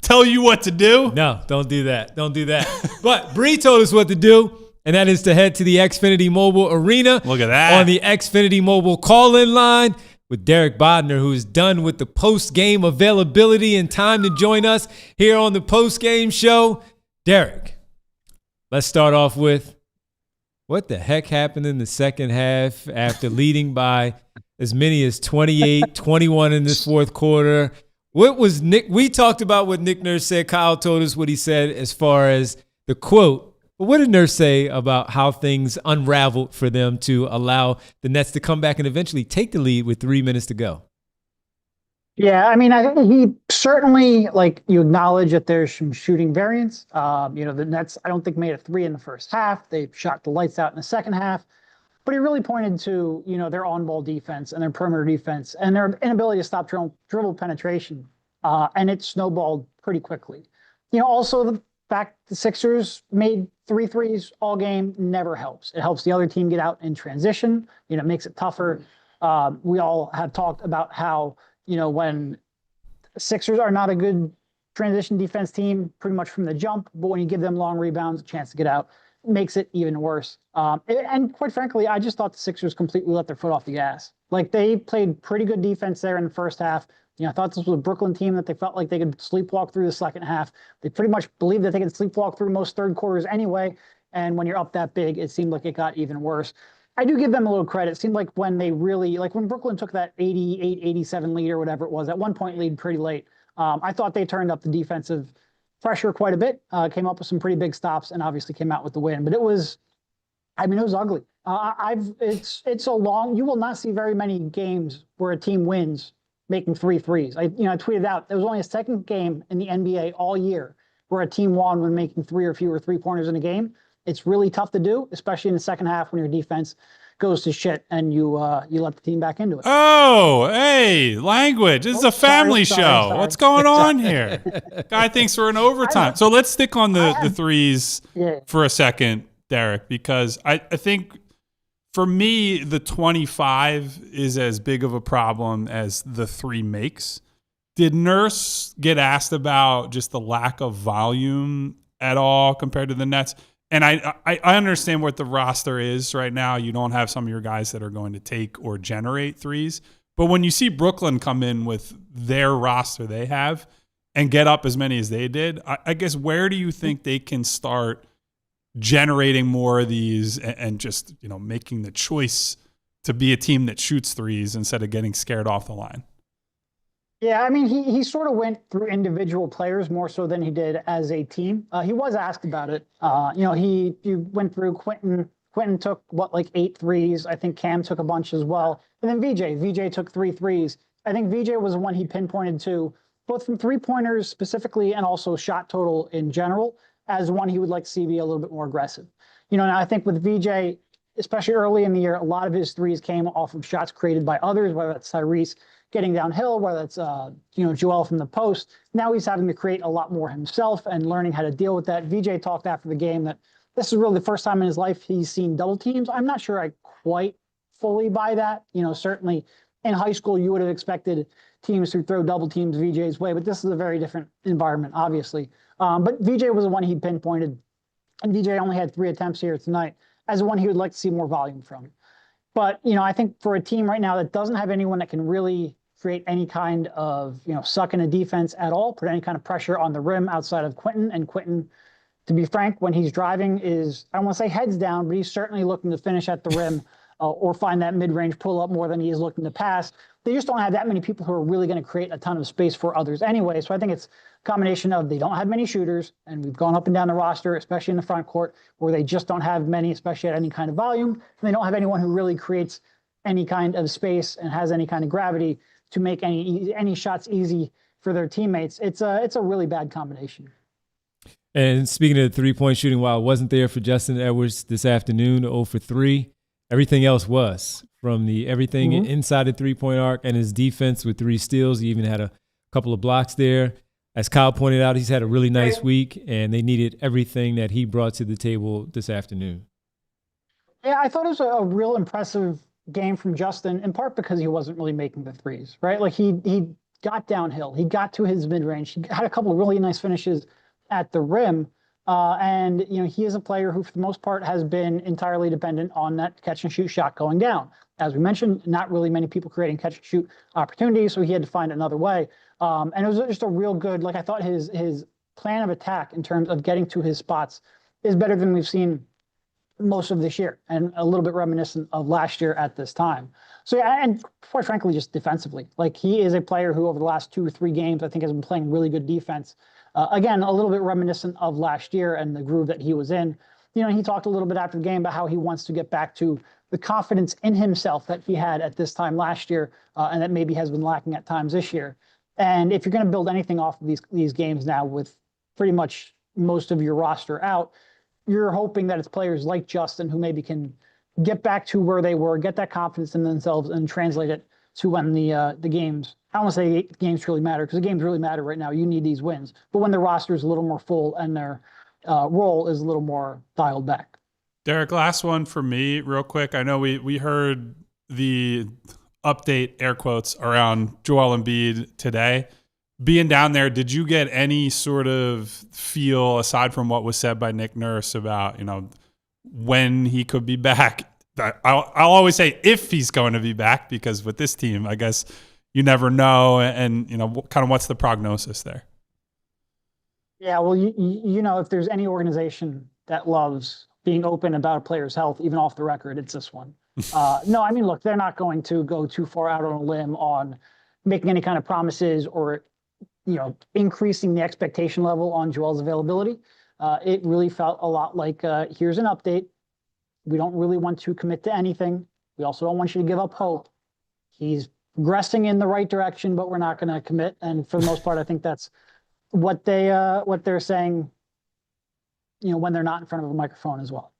tell you what to do. No, don't do that. Don't do that. But Bree told us what to do, and that is to head to the Xfinity Mobile Arena. Look at that. On the Xfinity Mobile call-in line with Derek Bodner, who is done with the post-game availability and time to join us here on the post-game show. Derek, let's start off with what the heck happened in the second half after leading by as many as 28, 21 in this fourth quarter. What was Nick? We talked about what Nick Nurse said. Kyle told us what he said as far as the quote. But what did Nurse say about how things unraveled for them to allow the Nets to come back and eventually take the lead with 3 minutes to go? Yeah, I mean, I think he certainly, you acknowledge that there's some shooting variance. The Nets, I don't think, made a 3 in the first half. They shot the lights out in the second half. But he really pointed to, their on-ball defense and their perimeter defense and their inability to stop dribble penetration. And it snowballed pretty quickly. Also the fact the Sixers made 3 threes all game never helps. It helps the other team get out in transition. It makes it tougher. We all have talked about how, when Sixers are not a good transition defense team pretty much from the jump, but when you give them long rebounds, a chance to get out, it makes it even worse. And quite frankly, I just thought the Sixers completely let their foot off the gas. They played pretty good defense there in the first half. I thought this was a Brooklyn team that they felt like they could sleepwalk through the second half. They pretty much believed that they could sleepwalk through most third quarters anyway. And when you're up that big, it seemed like it got even worse. I do give them a little credit. It seemed like when they really, when Brooklyn took that 88, 87 lead or whatever it was, at one point lead pretty late, I thought they turned up the defensive pressure quite a bit, came up with some pretty big stops, and obviously came out with the win. But it was ugly. It's so long. You will not see very many games where a team wins making 3 threes. I tweeted out there was only a second game in the NBA all year where a team won when making 3 or fewer 3-pointers in a game. It's really tough to do, especially in the second half when your defense goes to shit and you let the team back into it. Oh, hey, language. This is a family show. Sorry. What's going on here? Guy thinks we're in overtime. So let's stick on the threes for a second, Derek, because I think for me, the 25 is as big of a problem as the 3 makes. Did Nurse get asked about just the lack of volume at all compared to the Nets? And I understand what the roster is right now. You don't have some of your guys that are going to take or generate threes. But when you see Brooklyn come in with their roster they have and get up as many as they did, I guess where do you think they can start generating more of these and just, making the choice to be a team that shoots threes instead of getting scared off the line? Yeah, I mean, he sort of went through individual players more so than he did as a team. He was asked about it. He went through Quentin. Quentin took, 8 threes. I think Cam took a bunch as well. And then VJ. VJ took 3 threes. I think VJ was the one he pinpointed to, both from 3-pointers specifically and also shot total in general, as one he would like to see be a little bit more aggressive. And I think with VJ, especially early in the year, a lot of his threes came off of shots created by others, whether that's Tyrese getting downhill, whether that's Joel from the post. Now he's having to create a lot more himself and learning how to deal with that. VJ talked after the game that this is really the first time in his life he's seen double teams. I'm not sure I quite fully buy that. Certainly in high school you would have expected teams to throw double teams VJ's way, but this is a very different environment, obviously. But VJ was the one he pinpointed, and VJ only had 3 attempts here tonight as the one he would like to see more volume from. But, I think for a team right now that doesn't have anyone that can really create any kind of, suck in a defense at all, put any kind of pressure on the rim outside of Quentin. And Quentin, to be frank, when he's driving is, I don't want to say heads down, but he's certainly looking to finish at the rim or find that mid-range pull-up more than he is looking to pass. They just don't have that many people who are really going to create a ton of space for others anyway. So I think it's a combination of they don't have many shooters, and we've gone up and down the roster, especially in the front court, where they just don't have many, especially at any kind of volume. And they don't have anyone who really creates any kind of space and has any kind of gravity to make any shots easy for their teammates. It's a really bad combination. And speaking of the three-point shooting, while it wasn't there for Justin Edwards this afternoon, 0 for 3, everything else was. From everything inside the three-point arc and his defense with 3 steals. He even had a couple of blocks there. As Kyle pointed out, he's had a really nice week, and they needed everything that he brought to the table this afternoon. Yeah, I thought it was a real impressive game from Justin, in part because he wasn't really making the threes, right? Like he got downhill. He got to his mid-range. He had a couple of really nice finishes at the rim. And he is a player who, for the most part, has been entirely dependent on that catch-and-shoot shot going down. As we mentioned, not really many people creating catch-and-shoot opportunities, so he had to find another way. And it was just a real good, I thought his plan of attack in terms of getting to his spots is better than we've seen most of this year, and a little bit reminiscent of last year at this time. So yeah, and quite frankly, just defensively, he is a player who over the last 2 or 3 games, I think has been playing really good defense. Again, a little bit reminiscent of last year and the groove that he was in. He talked a little bit after the game about how he wants to get back to the confidence in himself that he had at this time last year, and that maybe has been lacking at times this year. And if you're going to build anything off of these games now with pretty much most of your roster out, you're hoping that it's players like Justin who maybe can get back to where they were, get that confidence in themselves, and translate it to when the games, I don't want to say games really matter, because the games really matter right now. You need these wins. But when the roster is a little more full and their role is a little more dialed back. Derek, last one for me real quick. I know we heard the update, air quotes, around Joel Embiid today. Being down there, did you get any sort of feel, aside from what was said by Nick Nurse, about when he could be back? I'll always say if he's going to be back, because with this team, I guess you never know. And kind of what's the prognosis there? Yeah, well, if there's any organization that loves being open about a player's health, even off the record, it's this one. No, I mean, look, they're not going to go too far out on a limb on making any kind of promises or increasing the expectation level on Joel's availability. It really felt a lot like, here's an update. We don't really want to commit to anything. We also don't want you to give up hope. He's progressing in the right direction, but we're not going to commit. And for the most part, I think that's what they're saying, when they're not in front of a microphone as well.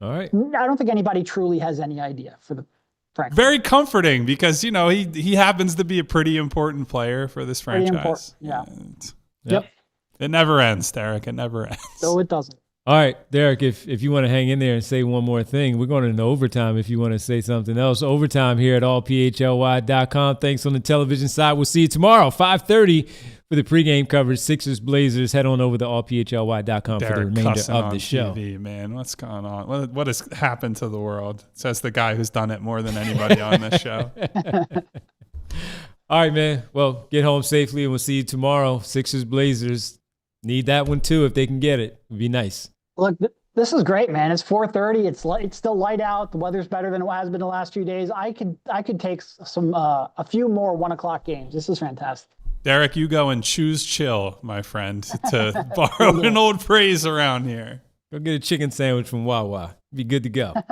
All right. I don't think anybody truly has any idea frankly. Very comforting, because he happens to be a pretty important player for this franchise. Yeah. Yep. It never ends, Derek. It never ends. No, it doesn't. All right, Derek, if you want to hang in there and say one more thing, we're going into overtime if you want to say something else. Overtime here at allphly.com. Thanks on the television side. We'll see you tomorrow, 5:30 for the pregame coverage. Sixers, Blazers. Head on over to allphly.com for the remainder of the show. TV, man, what's going on? What has happened to the world? Says the guy who's done it more than anybody on this show. All right, man. Well, get home safely, and we'll see you tomorrow. Sixers, Blazers. Need that one, too, if they can get it. It'd be nice. Look, this is great, man. It's 4:30. It's still light out. The weather's better than it has been the last few days. I could take a few more 1:00 games. This is fantastic. Derek, you go and choose chill, my friend, to borrow an old phrase around here. Go get a chicken sandwich from Wawa. Be good to go. All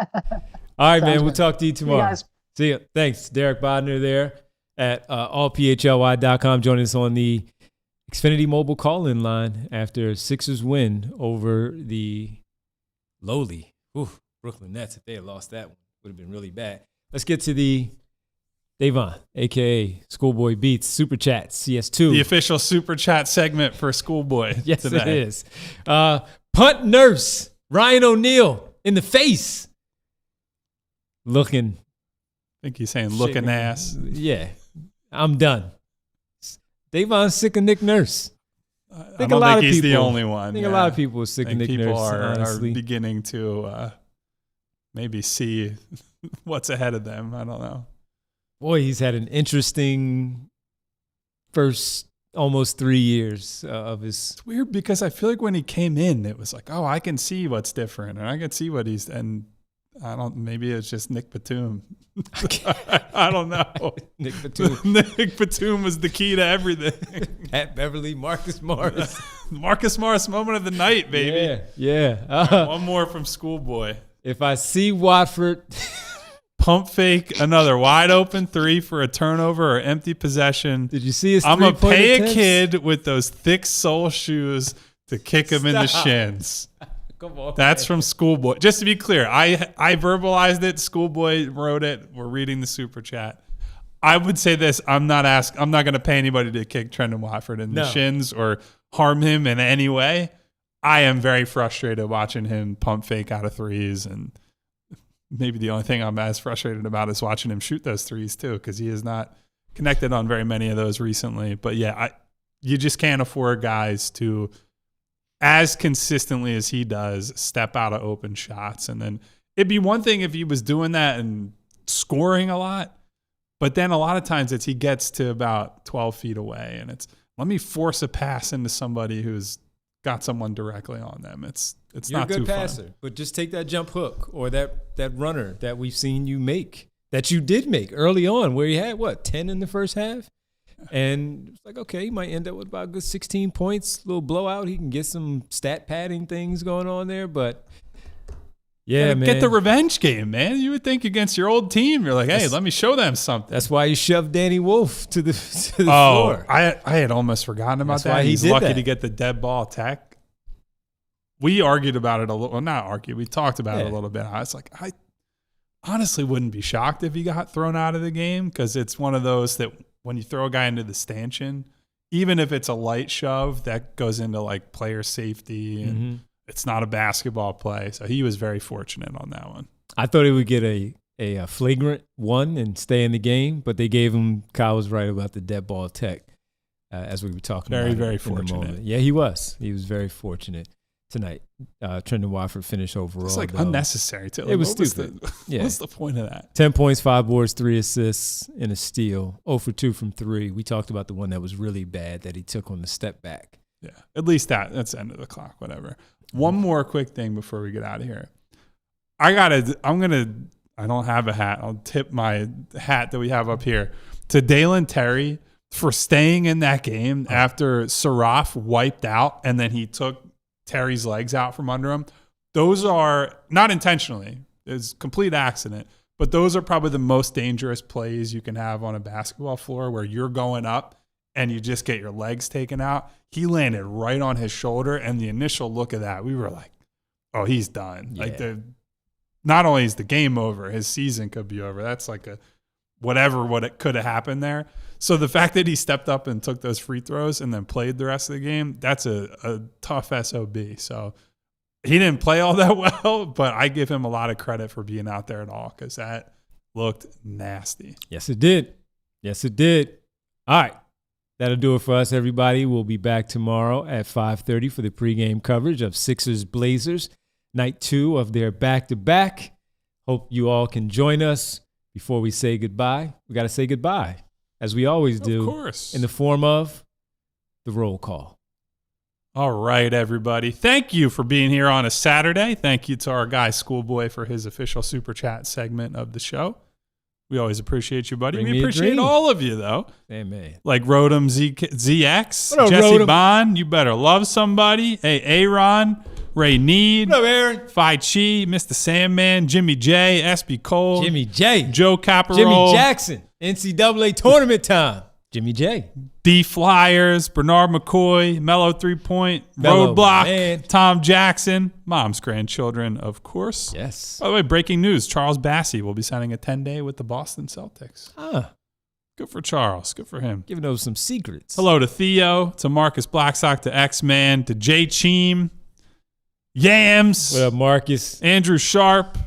right, man. We'll talk to you tomorrow. See you. Thanks, Derek Bodner there at allphly.com, joining us on the Xfinity mobile call-in line after Sixers win over the lowly Brooklyn Nets, if they had lost that one, would have been really bad. Let's get to the Davon, a.k.a. Schoolboy Beats, Super Chat, CS2. The official Super Chat segment for Schoolboy Yes, today. it is. Punt nurse, Ryan O'Neal, in the face. Looking. I think he's saying looking ass. Yeah, I'm done. Davon's sick of Nick Nurse. I don't think he's the only one. I think a lot of people are sick of Nick Nurse, people are honestly. beginning to maybe see what's ahead of them. I don't know. Boy, he's had an interesting first almost 3 years of his. It's weird because I feel like when he came in, it was like, oh, I can see what's different, and I can see what he's. And I don't. Maybe it's just Nick Batum. I don't know. Nick Batum. Nick Batum was the key to everything. Pat Beverly, Marcus Morris. Marcus Morris moment of the night, baby. Yeah. One more from Schoolboy. If I see Watford. Pump fake, another wide open three for a turnover or empty possession. Did you see his I'm going to pay attempts? a kid with those thick sole shoes to kick him in the shins. Come on. That's from Schoolboy. Just to be clear, I verbalized it. Schoolboy wrote it. We're reading the Super Chat. I would say this. I'm not going to pay anybody to kick Trendon Watford in the shins or harm him in any way. I am very frustrated watching him pump fake out of threes, and maybe the only thing I'm as frustrated about is watching him shoot those threes too, because he has not connected on very many of those recently. But yeah, you just can't afford guys to, as consistently as he does, step out of open shots. And then it'd be one thing if he was doing that and scoring a lot, but then a lot of times he gets to about 12 feet away, and it's, let me force a pass into somebody who's got someone directly on them. It's You're not a good too passer, fun. but just take that jump hook or that runner that we've seen you make, that you did make early on, where you had 10 in the first half, and it's like, okay, he might end up with about a good 16 points, little blowout. He can get some stat padding things going on there, but yeah, man, get the revenge game, man. You would think against your old team, you're like, hey, let me show them something. That's why you shoved Danny Wolf to the floor. I had almost forgotten about that. Why He's lucky to get the dead ball tech. We argued about it a little. Well, not argued. We talked about it a little bit. I was like, I honestly wouldn't be shocked if he got thrown out of the game, because it's one of those that when you throw a guy into the stanchion, even if it's a light shove, that goes into like player safety, and it's not a basketball play. So he was very fortunate on that one. I thought he would get a flagrant one and stay in the game, but they gave him. Kyle was right about the dead ball tech, as we were talking about. Very in fortunate. The moment. Yeah, he was. He was very fortunate tonight. Trendon Watford finished overall. It's like though. unnecessary too. It was stupid. What's the point of that? 10 points, 5 boards, 3 assists, and a steal. 0 for 2 from 3. We talked about the one that was really bad that he took on the step back. Yeah, at least that's the end of the clock, whatever. One more quick thing before we get out of here. I don't have a hat. I'll tip my hat that we have up here to Dalen Terry for staying in that game after Saraf wiped out and then he took Terry's legs out from under him. Those are not intentionally. It's complete accident. But those are probably the most dangerous plays you can have on a basketball floor, where you're going up and you just get your legs taken out. He landed right on his shoulder, and the initial look of that, we were like, oh, he's done. Yeah. Like, not only is the game over, his season could be over. That's like what it could have happened there. So the fact that he stepped up and took those free throws and then played the rest of the game, that's a tough SOB. So he didn't play all that well, but I give him a lot of credit for being out there at all, because that looked nasty. Yes, it did. Yes, it did. All right. That'll do it for us, everybody. We'll be back tomorrow at 5:30 for the pregame coverage of Sixers Blazers, night 2 of their back-to-back. Hope you all can join us. Before we say goodbye, we got to say goodbye, as we always do, Of course. in the form of the roll call. All right, everybody. Thank you for being here on a Saturday. Thank you to our guy Schoolboy for his official Super Chat segment of the show. We always appreciate you, buddy. Bring We me a appreciate dream. all of you, though. Hey, man. Like Rodham ZX, What up, Jesse Rodham? Bond, you better love somebody. Hey, Aaron, Ray Need, What up, Aaron? Phi Chi, Mr. Sandman, Jimmy J, SB Cole, Jimmy J. Joe Caparol, Jimmy Jackson. NCAA tournament time. Jimmy J. D Flyers, Bernard McCoy, Mello 3-point, Mello, Roadblock, man. Tom Jackson, Mom's grandchildren, of course. Yes. By the way, breaking news, Charles Bassey will be signing a 10-day with the Boston Celtics. Good for Charles. Good for him. Giving those some secrets. Hello to Theo, to Marcus Blackstock, to X-Man, to Jay Cheem, Yams. What up, Marcus? Andrew Sharp,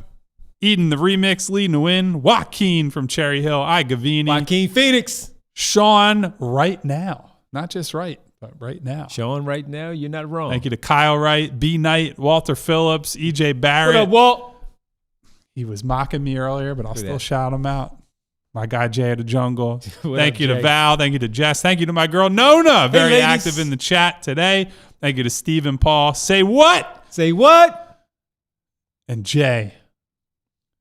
Eden the Remix, leading the win, Joaquin from Cherry Hill, I Gavini, Joaquin Phoenix. Sean right now. Not just right, but right now. Sean, right now, you're not wrong. Thank you to Kyle Wright, B. Knight, Walter Phillips, EJ Barrett. What up, Walt? He was mocking me earlier, but I'll Look at still that. shout him out. My guy Jay of the Jungle. What Thank up, you to Jay? Val. Thank you to Jess. Thank you to my girl Nona. Very ladies. active in the chat today. Thank you to Steve and Paul. Say what? Say what? And Jay,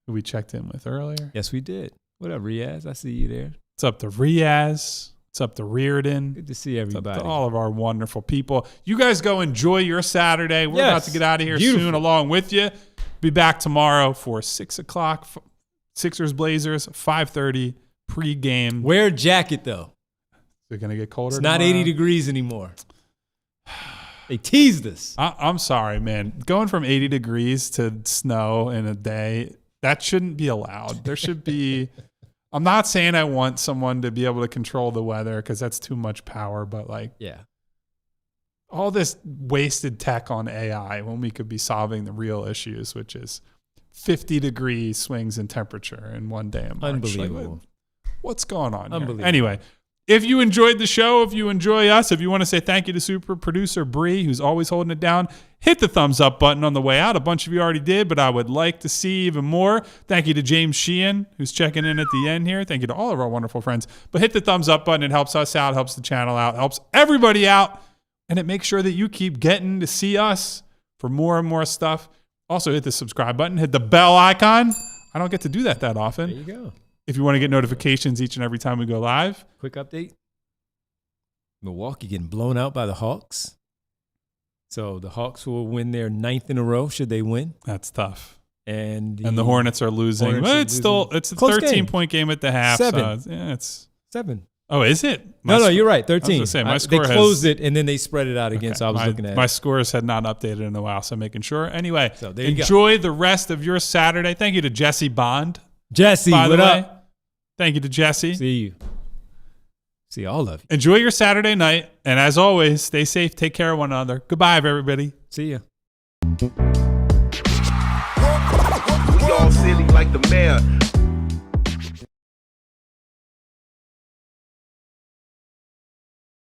who we checked in with earlier. Yes, we did. What up, Riaz? I see you there. It's up to Riaz. It's up to Reardon. Good to see It's up everybody. to all of our wonderful people. You guys go enjoy your Saturday. We're Yes. about to get out of here Beautiful. soon along with you. Be back tomorrow for 6 o'clock. Sixers Blazers, 5:30 pregame. Wear a jacket, though. They're going to get colder It's not tomorrow. 80 degrees anymore. They teased us. I'm sorry, man. Going from 80 degrees to snow in a day, that shouldn't be allowed. There should be... I'm not saying I want someone to be able to control the weather because that's too much power, but like Yeah. all this wasted tech on AI when we could be solving the real issues, which is 50 degree swings in temperature in one day in March. Unbelievable. Like, what's going on here? Unbelievable. Anyway, if you enjoyed the show, if you enjoy us, if you want to say thank you to super producer Bree, who's always holding it down, hit the thumbs up button on the way out. A bunch of you already did, but I would like to see even more. Thank you to James Sheehan, who's checking in at the end here. Thank you to all of our wonderful friends. But hit the thumbs up button. It helps us out, helps the channel out, helps everybody out, and it makes sure that you keep getting to see us for more and more stuff. Also, hit the subscribe button. Hit the bell icon. I don't get to do that often. There you go. If you want to get notifications each and every time we go live. Quick update. Milwaukee getting blown out by the Hawks. So the Hawks will win their 9th in a row should they win. That's tough. And the Hornets are losing. Hornets Well, are it's losing. still it's a Close 13-point game at the half. 7. So it's 7. Oh, is it? No, you're right. 13. I was gonna say, my They score closed it and then they spread it out again. Okay. So I was looking at my it. scores had not updated in a while, so I'm making sure. Anyway, So there you go. enjoy the rest of your Saturday. Thank you to Jesse Bond. Jesse, By what the way, up? thank you to Jesse. See you. See all of you. Enjoy your Saturday night, and as always, stay safe. Take care of one another. Goodbye, everybody. See ya. We all silly like the mayor.